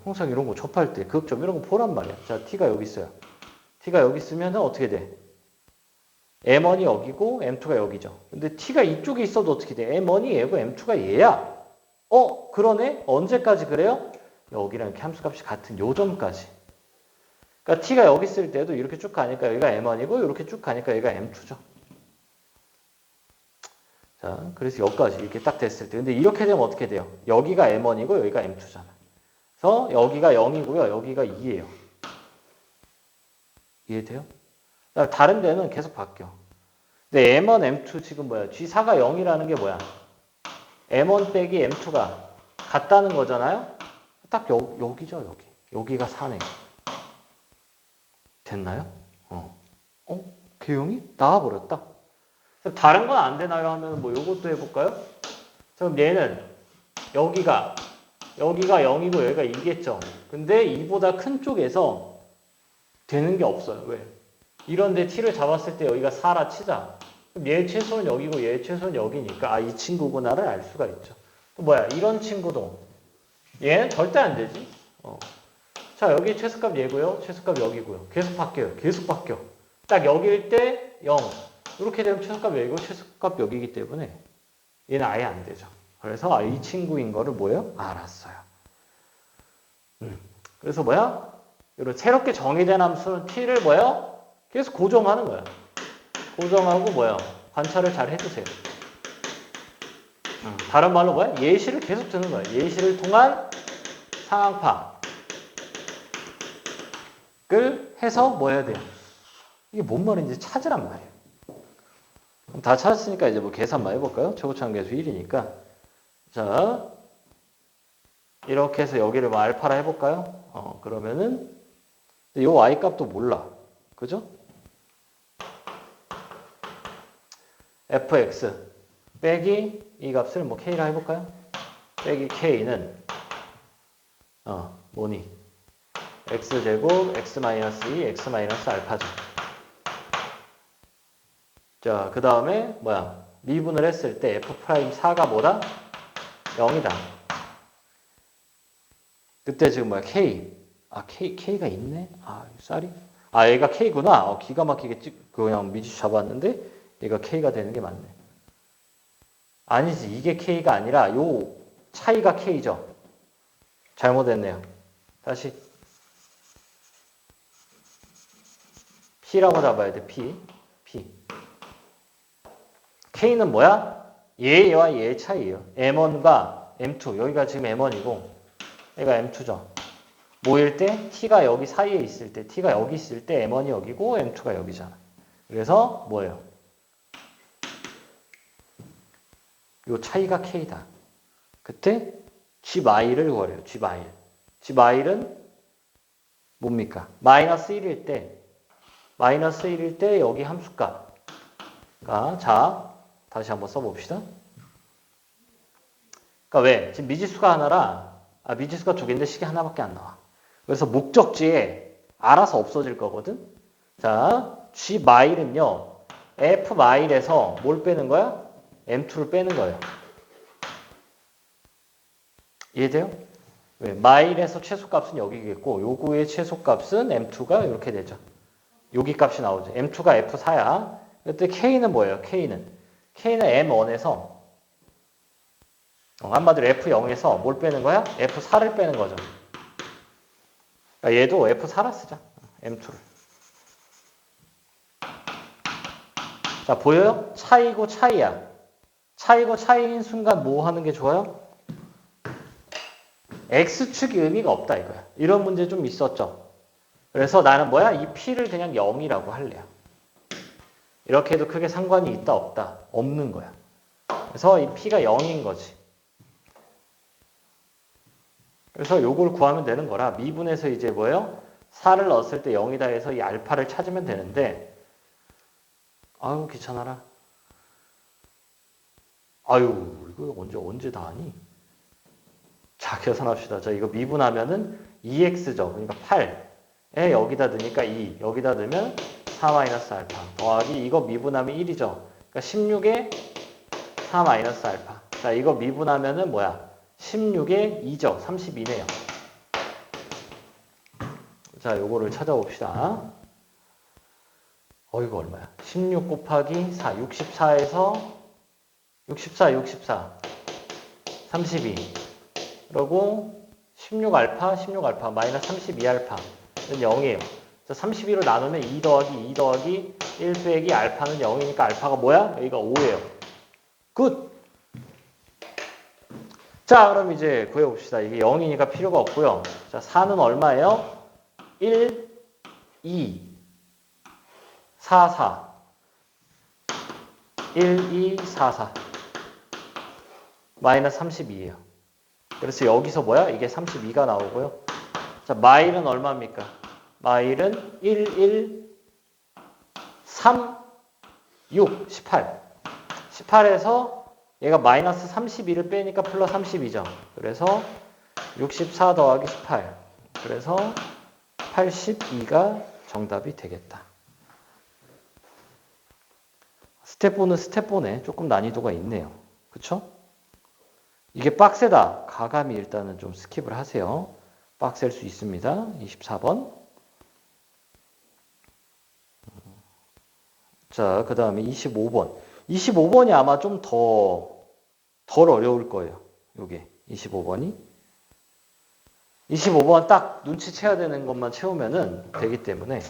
항상 이런 거 접할 때 극점 이런 거 보란 말이야. 자, T가 여기 있어요. T가 여기 있으면 어떻게 돼? M1이 여기고 M2가 여기죠. 근데 T가 이쪽에 있어도 어떻게 돼? M1이 얘고 M2가 얘야. 그러네? 언제까지 그래요? 여기랑 이렇게 함수값이 같은 요 점까지. 그러니까 T가 여기 있을 때도 이렇게 쭉 가니까 여기가 M1이고 이렇게 쭉 가니까 여기가 M2죠. 자, 그래서 여기까지 이렇게 딱 됐을 때. 근데 이렇게 되면 어떻게 돼요? 여기가 M1이고 여기가 M2잖아. 그래서 여기가 0이고요. 여기가 2예요. 이해돼요? 다른 데는 계속 바뀌어. 근데 M1, M2 지금 뭐야? G4가 0이라는 게 뭐야? M1 빼기 M2가 같다는 거잖아요? 딱 여기죠, 여기. 여기가 4네. 됐나요? 개용이 나와버렸다. 다른 건 안 되나요? 하면 뭐 요것도 해볼까요? 그럼 얘는 여기가 0이고 여기가 2겠죠. 근데 2보다 큰 쪽에서 되는 게 없어요. 왜? 이런데 t를 잡았을 때 여기가 4라 치자. 그럼 얘 최소는 여기고 얘 최소는 여기니까 이 친구구나를 알 수가 있죠. 또 뭐야? 이런 친구도 얘는 절대 안 되지. 자, 여기 최소값 얘고요. 최소값 여기고요. 계속 바뀌어요. 계속 바뀌어. 딱 여기일 때 0. 이렇게 되면 최소값 여기고 최소값 여기이기 때문에 얘는 아예 안 되죠. 그래서 이 친구인 거를 뭐예요? 알았어요. 그래서 뭐야? 이런 새롭게 정의된 함수는 t를 뭐예요? 계속 고정하는 거야. 고정하고 뭐야? 관찰을 잘 해주세요. 다른 말로 뭐야? 예시를 계속 드는 거야. 예시를 통한 상황 파악을 해서 뭐 해야 돼요? 이게 뭔 말인지 찾으란 말이에요. 그럼 다 찾았으니까 이제 뭐 계산만 해볼까요? 최고차항 계수 1이니까. 자, 이렇게 해서 여기를 뭐 알파라 해볼까요? 그러면은 요 y 값도 몰라. 그죠? fx 빼기 이 값을 뭐 k라 해볼까요? 빼기 k는 뭐니? x제곱 x-2 x-알파죠. 자, 그 다음에 뭐야? 미분을 했을 때 f'4가 뭐다? 0이다. 그때 지금 뭐야? k. k가 있네? 쌀이? 얘가 k구나. 기가 막히게 그냥 미지 잡았는데 얘가 k가 되는 게 맞네. 아니지. 이게 k가 아니라 요 차이가 k죠. 잘못했네요. 다시. p라고 잡아야 돼. p. k는 뭐야? 얘와 얘의 차이예요. m1과 m2. 여기가 지금 m1이고 얘가 m2죠. 뭐일 때? t가 여기 사이에 있을 때, t가 여기 있을 때 m1이 여기고 m2가 여기잖아. 그래서 뭐예요? 요 차이가 k다. 그때 g마일을 구하래요. g마일은 뭡니까? 마이너스 1일 때 여기 함수값. 자, 다시 한번 써봅시다. 그러니까 왜? 지금 미지수가 하나라, 미지수가 두 개인데 식이 하나밖에 안 나와. 그래서 목적지에 알아서 없어질 거거든. 자, g마일은요, f마일에서 뭘 빼는 거야? m2를 빼는 거예요. 이해돼요? 왜? 마일에서 최소값은 여기겠고 요거의 최소값은 m2가 이렇게 되죠. 여기 값이 나오죠. m2가 f4야. 그때 k는 뭐예요? k는 m1에서 한마디로 f0에서 뭘 빼는 거야? f4를 빼는 거죠. 그러니까 얘도 f4라 쓰자. m2를. 자, 보여요? 차이고 차이야. 차이고 차이인 순간 뭐 하는 게 좋아요? x축이 의미가 없다 이거야. 이런 문제 좀 있었죠. 그래서 나는 뭐야? 이 p를 그냥 0이라고 할래요. 이렇게 해도 크게 상관이 있다 없다? 없는 거야. 그래서 이 p가 0인 거지. 그래서 요걸 구하면 되는 거라 미분에서 이제 뭐예요? 4를 넣었을 때 0이다 해서 이 알파를 찾으면 되는데 아유 귀찮아라. 아유 이거 언제 다 하니? 자 계산합시다. 자 이거 미분하면은 2x죠. 그러니까 8에 여기다 넣으니까 2 여기다 넣으면 4 마이너스 알파 더하기 이거 미분하면 1이죠. 그러니까 16에 4 마이너스 알파. 자 이거 미분하면은 뭐야? 16에 2죠. 32네요. 자 요거를 찾아봅시다. 이거 얼마야? 16 곱하기 4 64에서 64 32 그리고 16알파 마이너스 32알파는 0이에요. 32로 나누면 2 더하기 1 빼기 알파는 0이니까 알파가 뭐야? 여기가 5예요. 굿! 자 그럼 이제 구해봅시다. 이게 0이니까 필요가 없고요. 자 4는 얼마예요? 1, 2, 4 1, 2, 4 마이너스 32예요. 그래서 여기서 뭐야? 이게 32가 나오고요. 자, 마일은 얼마입니까? 마일은 1, 1, 3, 6, 18. 18에서 얘가 마이너스 32를 빼니까 플러스 32죠. 그래서 64 더하기 18. 그래서 82가 정답이 되겠다. 스텝 4는 스텝 4네. 조금 난이도가 있네요. 그쵸? 이게 빡세다. 가감이 일단은 좀 스킵을 하세요. 빡셀 수 있습니다. 24번. 자, 그 다음에 25번. 25번이 아마 좀 덜 어려울 거예요. 요게 25번이. 25번 딱 눈치채야 되는 것만 채우면은 되기 때문에.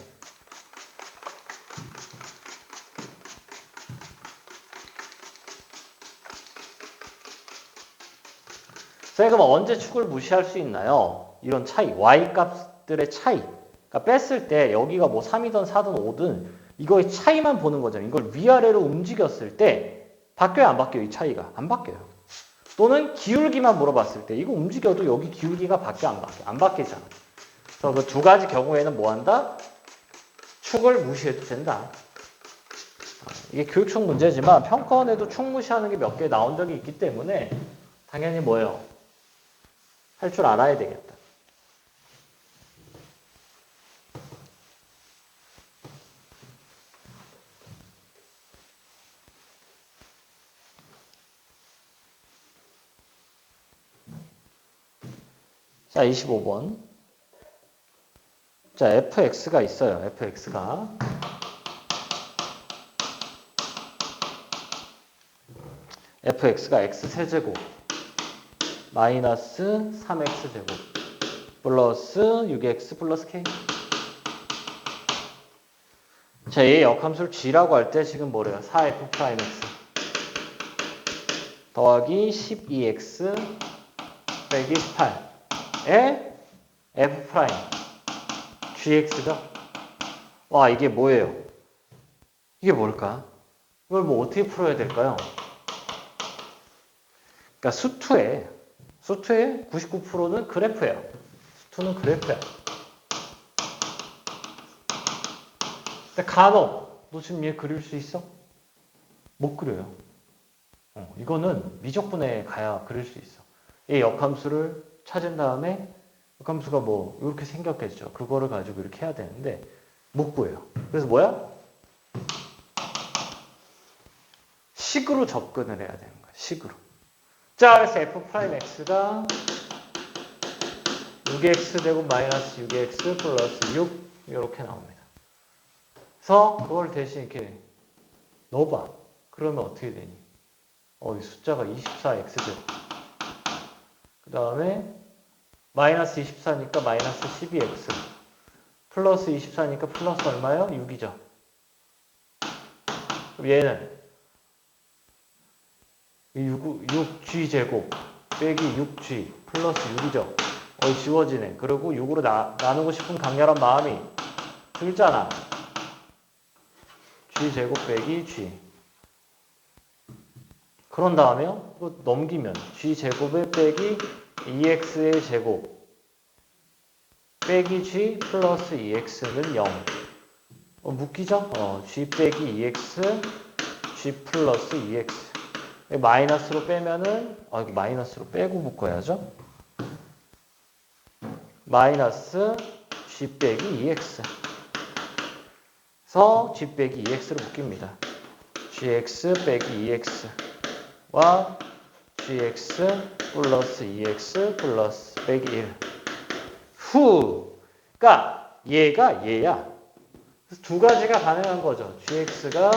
자, 그럼 언제 축을 무시할 수 있나요? 이런 차이, y 값들의 차이. 그러니까 뺐을 때 여기가 뭐 3이든 4든 5든 이거의 차이만 보는 거잖아요. 이걸 위아래로 움직였을 때 바뀌어요, 안 바뀌어요? 이 차이가 안 바뀌어요. 또는 기울기만 물어봤을 때 이거 움직여도 여기 기울기가 바뀌어, 안 바뀌어? 안 바뀌잖아. 그래서 그 두 가지 경우에는 뭐 한다? 축을 무시해도 된다. 이게 교육축 문제지만 평가원에도 축 무시하는 게 몇 개 나온 적이 있기 때문에 당연히 뭐예요? 할 줄 알아야 되겠다. 자, 25번. 자, fx가 있어요. fx가. fx가 x세제곱 마이너스 3x제곱 플러스 6x 플러스 k. 자, 얘 역함수를 g라고 할 때 지금 뭐래요? 4f'(x) 더하기 12x 빼기 18에 f' gx죠? 와, 이게 뭐예요? 이게 뭘까? 이걸 뭐 어떻게 풀어야 될까요? 그러니까 수투의 99%는 그래프예요. 수투는 그래프야. 근데 간혹 너 지금 얘 그릴 수 있어? 못 그려요. 이거는 미적분에 가야 그릴 수 있어. 이 역함수를 찾은 다음에 역함수가 뭐 이렇게 생겼겠죠. 그거를 가지고 이렇게 해야 되는데 못 구해요. 그래서 뭐야? 식으로 접근을 해야 되는 거야. 식으로. 자, 그래서 f'x가 6x 제곱 마이너스 6x 플러스 6 이렇게 나옵니다. 그래서 그걸 대신 이렇게 넣어봐. 그러면 어떻게 되니? 이 숫자가 24x 제곱. 그 다음에 마이너스 24니까 마이너스 12x 플러스 24니까 플러스 얼마요? 6이죠. 그럼 얘는 6g 제곱 빼기 6g 플러스 6이죠. 지워지네. 그리고 6으로 나누고 싶은 강렬한 마음이 들잖아. g 제곱 빼기 g. 그런 다음에 또 넘기면 g 제곱에 빼기 2x의 제곱 빼기 G 플러스 EX는 0. 묶이죠? G 빼기 EX, G 플러스 EX. 마이너스로 빼면은, 이거 마이너스로 빼고 묶어야죠. 마이너스 G 빼기 EX. 그래서 G 빼기 EX로 묶입니다. GX 빼기 EX와 GX 플러스 EX 플러스 빼기 1. 그러니까 얘가 얘야. 그래서 두 가지가 가능한 거죠. GX가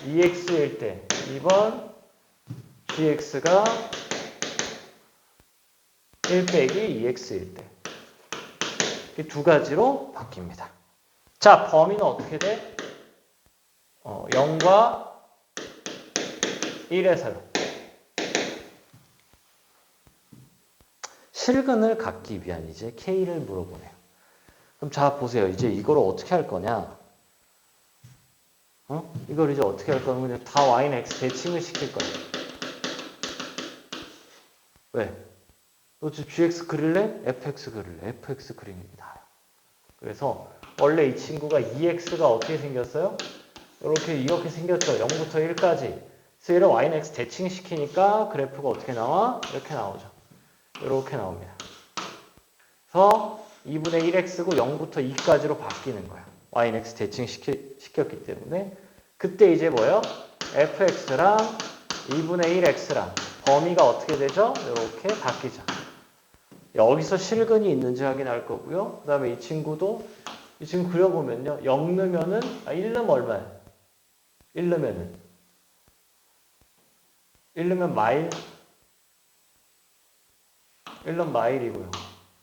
EX일 때 2번, GX가 1 빼기 EX일 때. 이 두 가지로 바뀝니다. 자, 범위는 어떻게 돼? 0과 1에서요. 실근을 갖기 위한 이제 K를 물어보네요. 그럼 자, 보세요. 이제 이걸 어떻게 할 거냐? 이걸 이제 어떻게 할 거냐면 그냥 다 Y는 X 대칭을 시킬 거예요. 왜? 너 지금 GX 그릴래? FX 그릴래? FX 그리는 게 나아요. 그래서 원래 이 친구가 EX가 어떻게 생겼어요? 이렇게 생겼죠. 0부터 1까지. 그래서 얘를 Y는 X 대칭시키니까 그래프가 어떻게 나와? 이렇게 나오죠. 이렇게 나옵니다. 그래서 2분의 1x고 0부터 2까지로 바뀌는 거야. Y는 X 대칭시켰기 때문에. 그때 이제 뭐예요? fx랑 2분의 1x랑 범위가 어떻게 되죠? 이렇게 바뀌죠. 여기서 실근이 있는지 확인할 거고요. 그 다음에 이 친구도 이 친구 그려보면요. 0 넣으면은 1 넣으면 얼마야? 1 넣으면은 1 넣으면 마일 1 넣으면 마일이고요.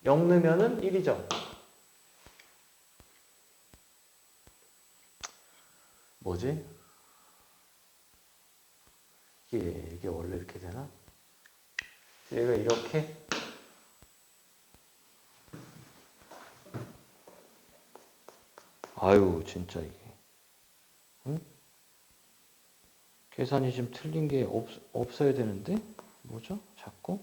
0 넣으면은 1이죠. 뭐지? 이게 원래 이렇게 되나? 얘가 이렇게 아유 진짜 이게 응? 계산이 좀 틀린 게 없어야 되는데 뭐죠? 자꾸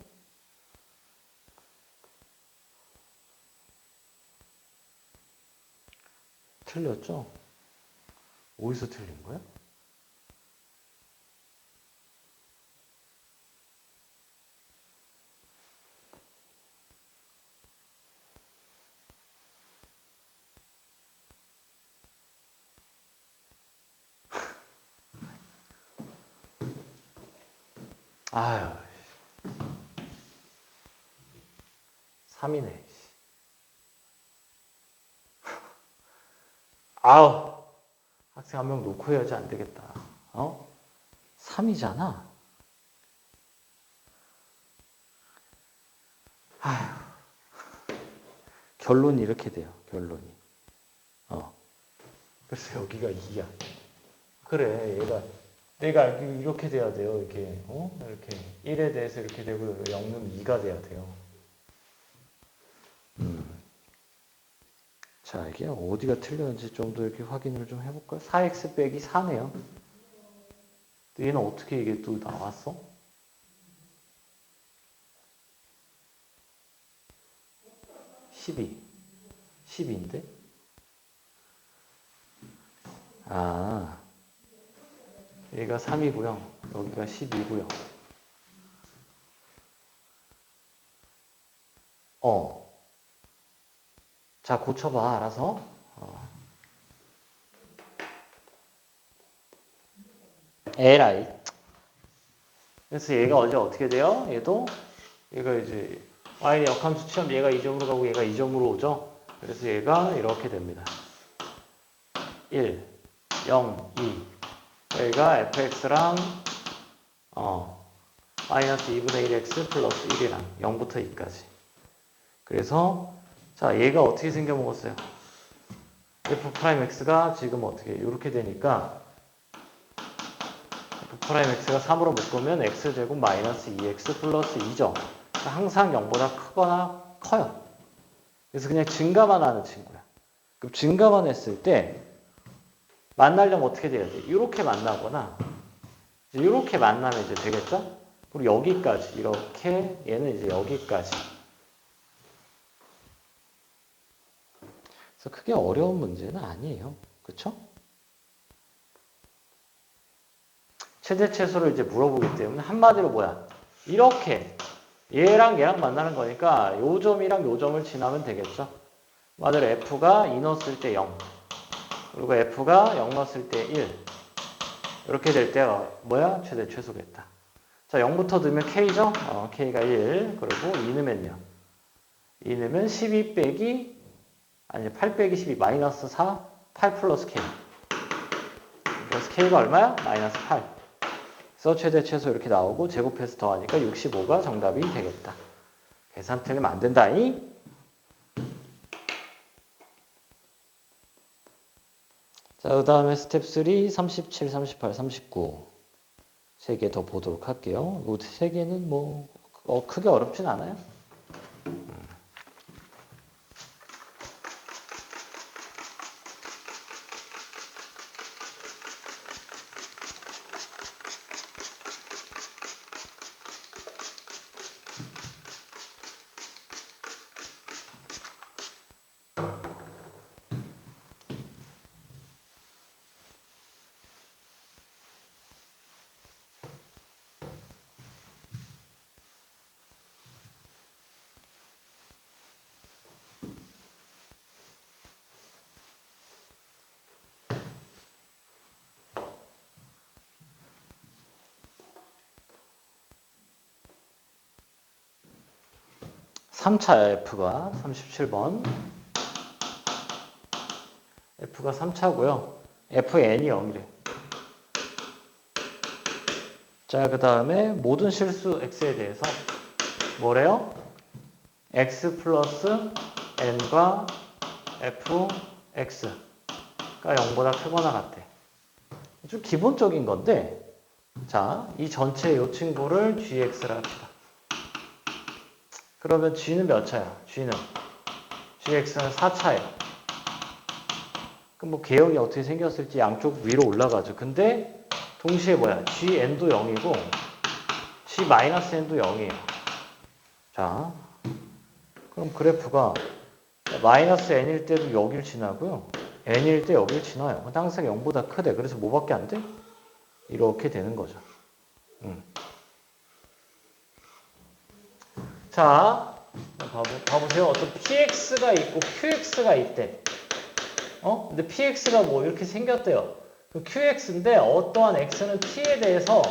틀렸죠? 어디서 틀린 거야? 아유 3이네. 아우 학생 한 명 놓고 해야지 안 되겠다. 3이잖아. 아휴. 결론이 이렇게 돼요. 결론이. 그래서 여기가 2야. 그래, 내가 이렇게 돼야 돼요. 이렇게, 이렇게 1에 대해서 이렇게 되고 0은 2가 돼야 돼요. 자, 이게 어디가 틀렸는지 좀 더 이렇게 확인을 좀 해볼까요? 4x 빼기 4네요. 얘는 어떻게 이게 또 나왔어? 12인데? 얘가 3이고요. 여기가 12고요. 자, 고쳐봐, 알아서. LI. 그래서 얘가 어떻게 돼요? 얘가 이제, Y의 역함수 치면 얘가 2점으로 가고 얘가 2점으로 오죠? 그래서 얘가 이렇게 됩니다. 1, 0, 2. 여기가 fx랑, 마이너스 2분의 1x 플러스 1이랑 0부터 2까지. 그래서, 자, 얘가 어떻게 생겨먹었어요? f'x가 지금 어떻게, 이렇게 되니까, f'x가 3으로 묶으면 x제곱 마이너스 2x 플러스 2죠. 항상 0보다 크거나 커요. 그래서 그냥 증가만 하는 친구야. 그럼 증가만 했을 때 만나려면 어떻게 돼야 돼? 이렇게 만나거나 이렇게 만나면 이제 되겠죠? 그리고 여기까지 이렇게 얘는 이제 여기까지 그래서 크게 어려운 문제는 아니에요. 그쵸? 최대 최소를 이제 물어보기 때문에 한마디로 뭐야? 이렇게 얘랑 얘랑 만나는 거니까 요 점이랑 요 점을 지나면 되겠죠? 만약에 F가 2 넣었을 때 0 그리고 F가 0 넣었을 때 1 이렇게 될 때가 뭐야? 최대 최소겠다. 자, 0부터 넣으면 K죠? K가 1 그리고 2 넣으면요 2 넣으면 12 빼기 아니 8 빼기 12 마이너스 4 8 플러스 K 그래서 K가 얼마야? 마이너스 8 그래서 최대 최소 이렇게 나오고 제곱해서 더하니까 65가 정답이 되겠다. 계산 틀리면 안 된다니? 자, 그 다음에 스텝 3, 37, 38, 39. 3개 더 보도록 할게요. 이 3개는 뭐, 크게 어렵진 않아요. 3차야, F가. 37번. F가 3차고요. FN이 0이래. 자, 그 다음에 모든 실수 X에 대해서 뭐래요? X 플러스 N과 FX가 0보다 크거나 같대. 좀 기본적인 건데, 자, 이 전체 이 친구를 GX라 합시다. 그러면 G는 몇 차야? GX는 4차예요. 그럼 뭐 개혁이 어떻게 생겼을지 양쪽 위로 올라가죠. 근데 동시에 뭐야? GN도 0이고 G-N도 0이에요. 자, 그럼 그래프가 마이너스 N일 때도 여길 지나고요. N일 때 여길 지나요. 근데 항상 0보다 크대. 그래서 뭐밖에 안 돼? 이렇게 되는 거죠. 자, 봐보세요. 어떤 PX가 있고 QX가 있대. 근데 PX가 뭐 이렇게 생겼대요. 그 QX인데 어떠한 X는 T에 대해서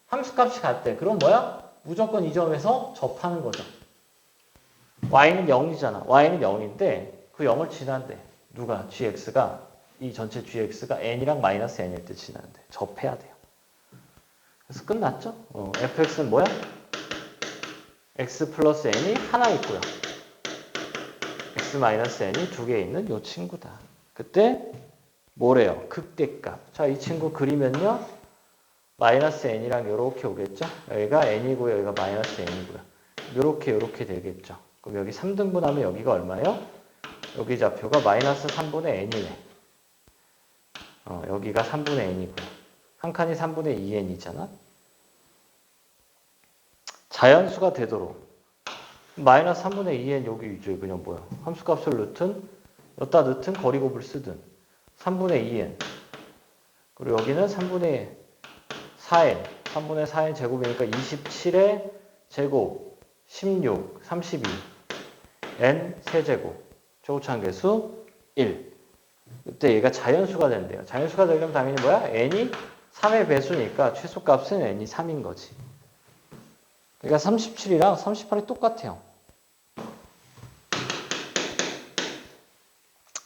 함수값이 같대. 그럼 뭐야? 무조건 이 점에서 접하는 거죠. Y는 0이잖아. Y는 0인데 그 0을 지난대. 누가? GX가 이 전체 GX가 N이랑 마이너스 N일 때 지나는데 접해야 돼요. 그래서 끝났죠? FX는 뭐야? X 플러스 N이 하나 있고요. X 마이너스 N이 2개 있는 요 친구다. 그때 뭐래요? 극대값. 자, 이 친구 그리면요. 마이너스 N이랑 요렇게 오겠죠? 여기가 N이고요. 여기가 마이너스 N이고요. 요렇게 되겠죠. 그럼 여기 3등분하면 여기가 얼마예요? 여기 좌표가 마이너스 3분의 N이네. 여기가 3분의 N이고요. 한 칸이 3분의 2N이잖아. 자연수가 되도록 마이너스 3분의 2N 여기 위주에 그냥 뭐야? 함수값을 넣든 여기다 넣든 거리곱을 쓰든 3분의 2N 그리고 여기는 3분의 4N 3분의 4N 제곱이니까 27의 제곱 16, 32 N 세제곱 조우차함계수 1 그때 얘가 자연수가 된대요. 자연수가 되려면 당연히 뭐야? N이 3의 배수니까 최소값은 N이 3인 거지. 그러니까 37이랑 38이 똑같아요.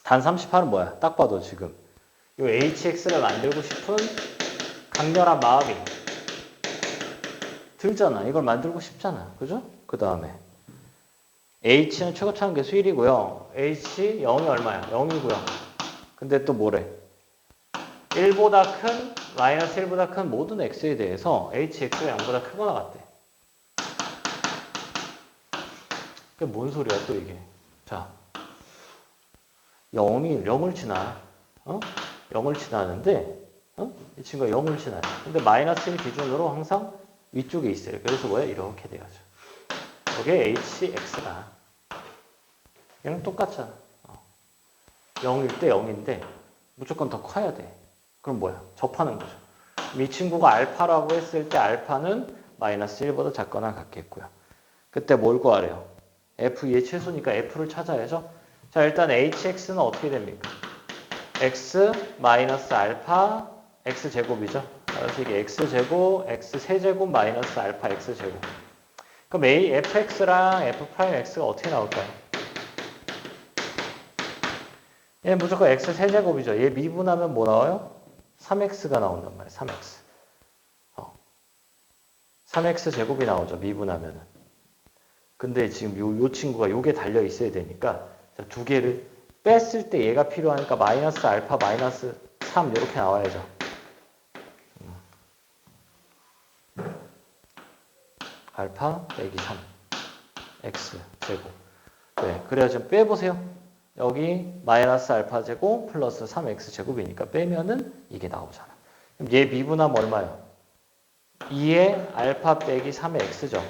단 38은 뭐야? 딱 봐도 지금 이 HX를 만들고 싶은 강렬한 마음이 들잖아. 이걸 만들고 싶잖아. 그죠? 그 다음에 H는 최고차함계수 1이고요. H 0이 얼마야? 0이고요. 근데 또 뭐래? 1보다 큰, 마이너스 1보다 큰 모든 X에 대해서 HX가 0보다 크거나 같대. 그게 뭔 소리야 또 이게. 자, 0을 지나. 0을 지나는데 이 친구가 0을 지나요. 근데 마이너스 1 기준으로 항상 위쪽에 있어요. 그래서 뭐야? 이렇게 돼가죠. 이게 HX다. 얘는 똑같잖아. 0일 때 0인데 무조건 더 커야 돼. 그럼 뭐야? 접하는 거죠. 이 친구가 알파라고 했을 때 알파는 마이너스 1보다 작거나 같겠고요. 그때 뭘 구하래요? f2의 최소니까 f를 찾아야죠. 자, 일단 hx는 어떻게 됩니까? x 마이너스 알파 x제곱이죠. 그래서 이게 x제곱 x세제곱 마이너스 알파 x제곱. 그럼 fx랑 f'x가 어떻게 나올까요? 얘 무조건 x세제곱이죠. 얘 미분하면 뭐 나와요? 3x가 나온단 말이에요. 3x. 3x 제곱이 나오죠. 미분하면은. 근데 지금 요 친구가 요게 달려 있어야 되니까 두 개를 뺐을 때 얘가 필요하니까 마이너스 알파 마이너스 3 이렇게 나와야죠. 알파 빼기 3 x 제곱. 네, 그래야 좀 빼보세요. 여기 마이너스 알파 제곱 플러스 3x 제곱이니까 빼면은 이게 나오잖아. 그럼 얘 미분하면 얼마예요? 2의 알파 빼기 3의 x죠.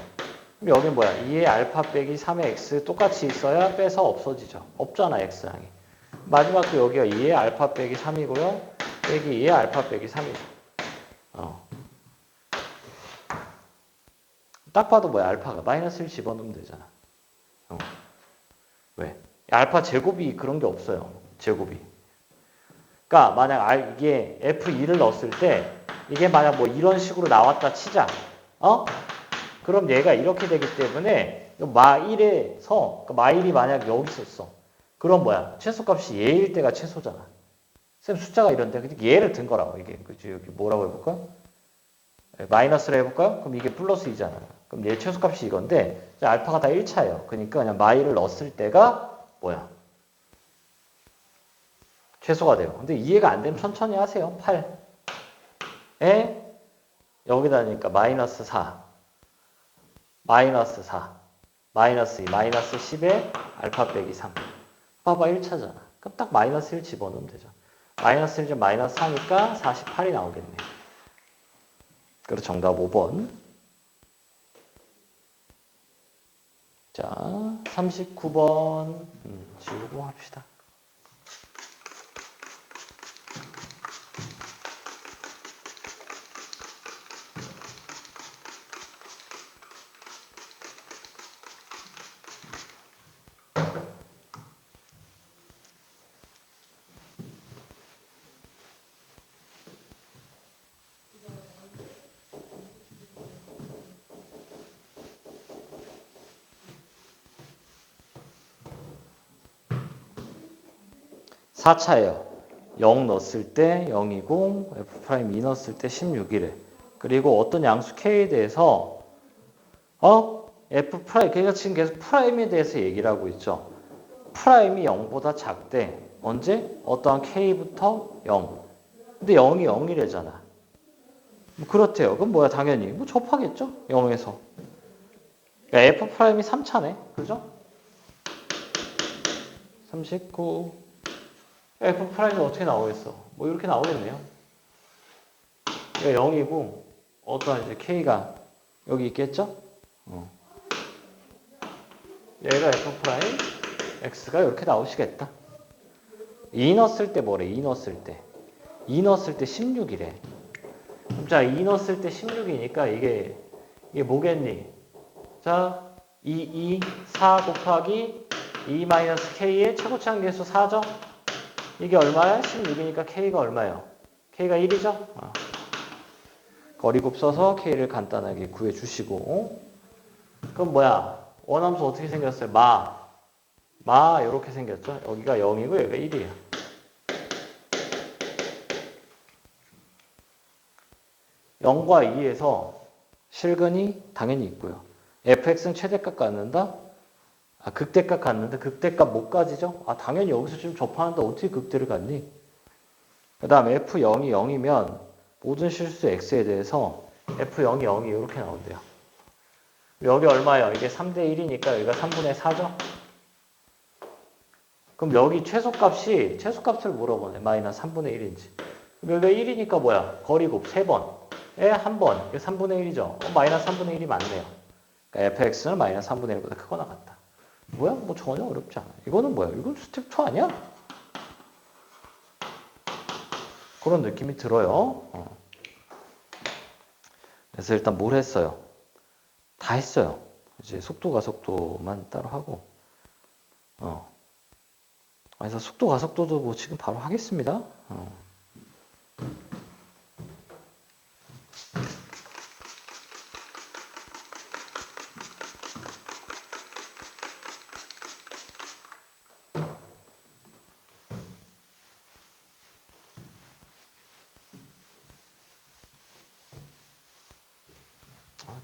그럼 여기 뭐야? 2의 알파 빼기 3의 x 똑같이 있어야 빼서 없어지죠. 없잖아, x랑이. 마지막도 여기가 2의 알파 빼기 3이고요. 빼기 2의 알파 빼기 3이죠. 딱 봐도 뭐야? 알파가 마이너스 1 집어넣으면 되잖아. 왜? 알파 제곱이 그런 게 없어요. 제곱이. 그러니까 만약 이게 F2를 넣었을 때 이게 만약 뭐 이런 식으로 나왔다 치자. 그럼 얘가 이렇게 되기 때문에 마1에서 그러니까 마1이 만약 여기 있었어. 그럼 뭐야? 최소값이 얘일 때가 최소잖아. 쌤 숫자가 이런데 근데 얘를 든 거라고 이게. 그치? 여기 뭐라고 해볼까? 마이너스로 해볼까요? 그럼 이게 플러스 2잖아. 그럼 얘 최소값이 이건데 알파가 다 1차예요. 그러니까 그냥 마1을 넣었을 때가 뭐야? 최소가 돼요. 근데 이해가 안 되면 천천히 하세요. 8에 여기다니까 마이너스 4 마이너스 4 마이너스 2 마이너스 10에 알파 빼기 3 봐봐 1차잖아. 그럼 딱 마이너스 1 집어넣으면 되죠. 마이너스 1점 마이너스 4니까 48이 나오겠네. 그래서 정답 5번. 자, 39번 지우고 합시다. 사차예요 0 넣었을 때 0이고 F'2 넣었을 때 16이래. 그리고 어떤 양수 K에 대해서 F', 그러니까 지금 계속 프라임에 대해서 얘기를 하고 있죠. 프라임이 0보다 작대. 언제? 어떠한 K부터 0. 근데 0이 0이래잖아. 뭐 그렇대요. 그럼 뭐야? 당연히 뭐 접하겠죠? 0에서. 그러니까 F'이 3차네. 그죠? 39. F'이 어떻게 나오겠어? 뭐 이렇게 나오겠네요. 그러니까 0이고 어떠한 이제 K가 여기 있겠죠? 얘가 F', X가 이렇게 나오시겠다. 2 넣었을 때 뭐래? 2 넣었을 때. 2 넣었을 때 16이래. 자, 2 넣었을 때 16이니까 이게 뭐겠니? 자, 4 곱하기 2-K의 최고차항 계수 4죠? 이게 얼마야? 16이니까 K가 얼마예요? K가 1이죠? 거리곱 써서 K를 간단하게 구해주시고. 그럼 뭐야? 원함수 어떻게 생겼어요? 마 이렇게 생겼죠? 여기가 0이고 여기가 1이에요. (0과 2에서) 실근이 당연히 있고요. fx는 최대값 갖는다? 극대값 갖는데 극대값 못 가지죠? 당연히 여기서 지금 접하는데 어떻게 극대를 갖니? 그 다음 f0이 0이면 모든 실수 x에 대해서 f0이 0이 이렇게 나온대요. 여기 얼마예요? 이게 3대 1이니까 여기가 3분의 4죠? 그럼 여기 최소값을 물어보네. 마이너스 3분의 1인지. 여기가 1이니까 뭐야? 거리곱 3번에 1번. 이게 3분의 1이죠? 마이너스 3분의 1이 맞네요. 그러니까 fx는 마이너스 3분의 1보다 크거나 같다. 뭐야? 뭐 전혀 어렵지 않아. 이거는 뭐야? 이건 스텝 2 아니야? 그런 느낌이 들어요. 그래서 일단 뭘 했어요? 다 했어요. 이제 속도 가속도만 따로 하고. 그래서 속도 가속도도 뭐 지금 바로 하겠습니다.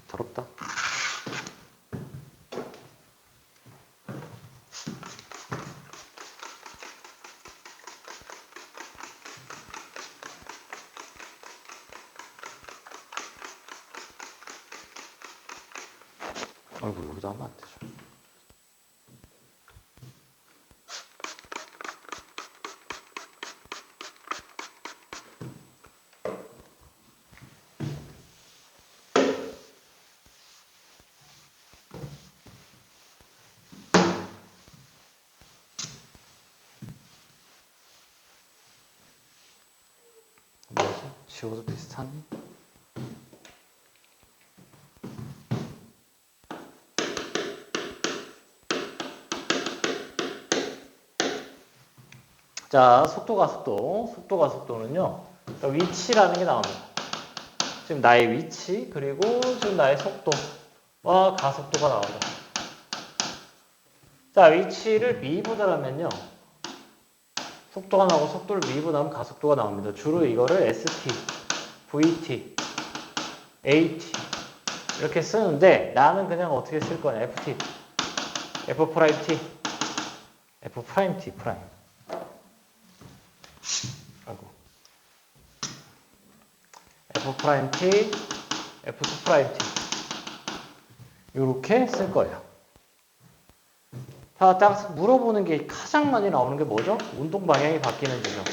더럽다. 아이고, 여기다 하면 안 되죠. 뭐지? 지워도 비슷하니? 자, 속도 가속도는요. 위치라는 게 나옵니다. 지금 나의 위치, 그리고 지금 나의 속도와 가속도가 나옵니다. 자, 위치를 미분을 하면요. 속도가 나오고 속도를 미분하면 가속도가 나옵니다. 주로 이거를 ST, VT, AT 이렇게 쓰는데 나는 그냥 어떻게 쓸 거냐. FT, F'T, F'T, 프라임. 아이고. F'T, F2'T 이렇게 쓸 거예요. 자, 딱 물어보는 게 가장 많이 나오는 게 뭐죠? 운동 방향이 바뀌는 지점.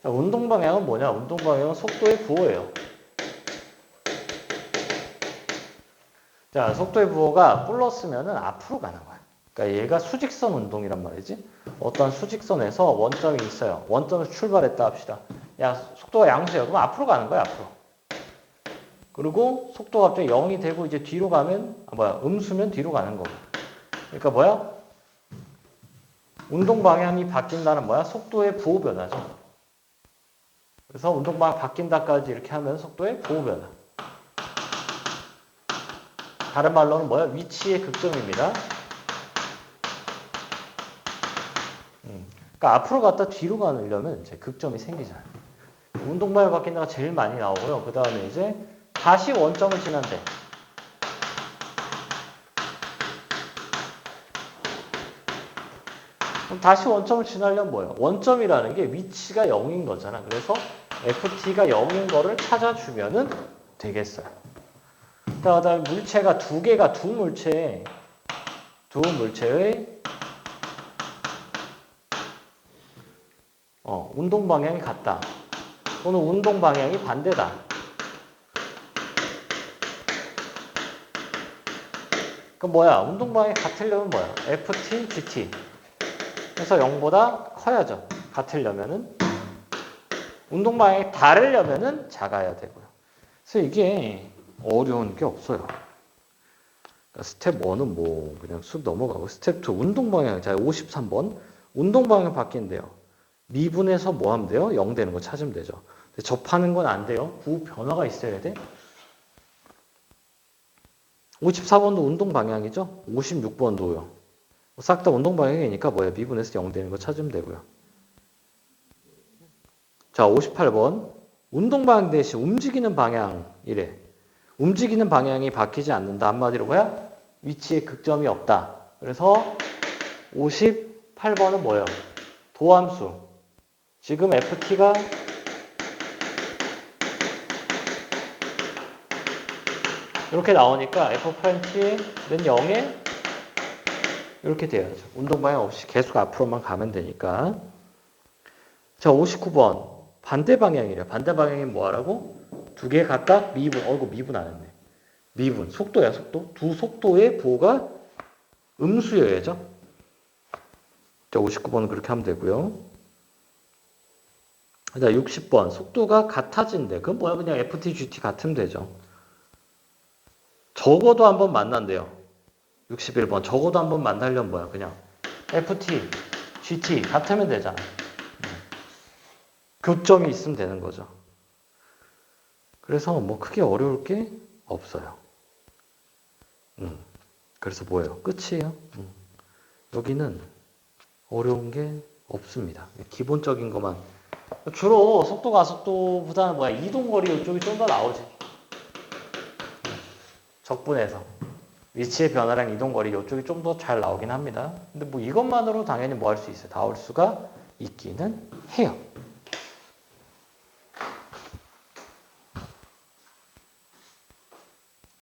자, 운동 방향은 뭐냐? 운동 방향은 속도의 부호예요. 자, 속도의 부호가 플러스면은 앞으로 가는 거야. 그러니까 얘가 수직선 운동이란 말이지. 어떤 수직선에서 원점이 있어요. 원점에서 출발했다 합시다. 야, 속도가 양수야. 그럼 앞으로 가는 거야, 앞으로. 그리고 속도가 갑자기 0이 되고 이제 뒤로 가면, 음수면 뒤로 가는 거고. 그러니까 뭐야? 운동 방향이 바뀐다는 뭐야? 속도의 부호 변화죠. 그래서 운동 방향 바뀐다까지 이렇게 하면 속도의 부호 변화. 다른 말로는 뭐야? 위치의 극점입니다. 그러니까 앞으로 갔다 뒤로 가려면 이제 극점이 생기잖아요. 운동 방향 바뀐다가 제일 많이 나오고요. 그 다음에 이제 다시 원점을 지난대. 그럼 다시 원점을 지나려면 뭐예요? 원점이라는 게 위치가 0인 거잖아. 그래서 FT가 0인 거를 찾아주면은 되겠어요. 자, 그다음에 물체가 두 개가 두 물체의 운동 방향이 같다. 또는 운동 방향이 반대다. 그럼 뭐야? 운동 방향이 같으려면 뭐야? FT, GT. 그래서 0보다 커야죠. 같으려면은. 운동 방향이 다르려면은 작아야 되고요. 그래서 이게 어려운 게 없어요. 그러니까 스텝 1은 뭐 그냥 쑥 넘어가고 스텝 2 운동 방향. 자, 53번. 운동 방향 바뀐대요. 미분해서 뭐 하면 돼요? 0 되는 거 찾으면 되죠. 근데 접하는 건 안 돼요. 부호 변화가 있어야 돼. 54번도 운동 방향이죠. 56번도요. 싹 다 운동 방향이니까 뭐야? 미분해서 0 되는 거 찾으면 되고요. 자, 58번. 운동 방향 대신 움직이는 방향이래. 움직이는 방향이 바뀌지 않는다. 한마디로 뭐야? 위치에 극점이 없다. 그래서 58번은 뭐예요? 도함수. 지금 FT가 이렇게 나오니까 F'T는 0에 이렇게 돼야죠. 운동 방향 없이 계속 앞으로만 가면 되니까. 자, 59번. 반대 방향이래요. 반대 방향이 뭐하라고? 두 개 각각 미분. 이거 미분 안 했네. 미분. 속도야, 속도. 두 속도의 부호가 음수여야죠. 자, 59번은 그렇게 하면 되고요. 자, 60번. 속도가 같아진대. 그건 뭐야? 그냥 FT, GT 같으면 되죠. 적어도 한번 만난대요. 61번. 적어도 한번 만나려면 뭐야? 그냥 FT, GT 같으면 되잖아. 교점이 있으면 되는 거죠. 그래서 뭐 크게 어려울 게 없어요. 그래서 뭐예요? 끝이에요. 여기는 어려운 게 없습니다. 기본적인 것만. 주로 속도 가속도보다는 뭐야? 이동거리 이쪽이 좀 더 나오지. 적분해서. 위치의 변화랑 이동거리 이쪽이 좀 더 잘 나오긴 합니다. 근데 뭐 이것만으로 당연히 뭐 할 수 있어요? 다 올 수가 있기는 해요.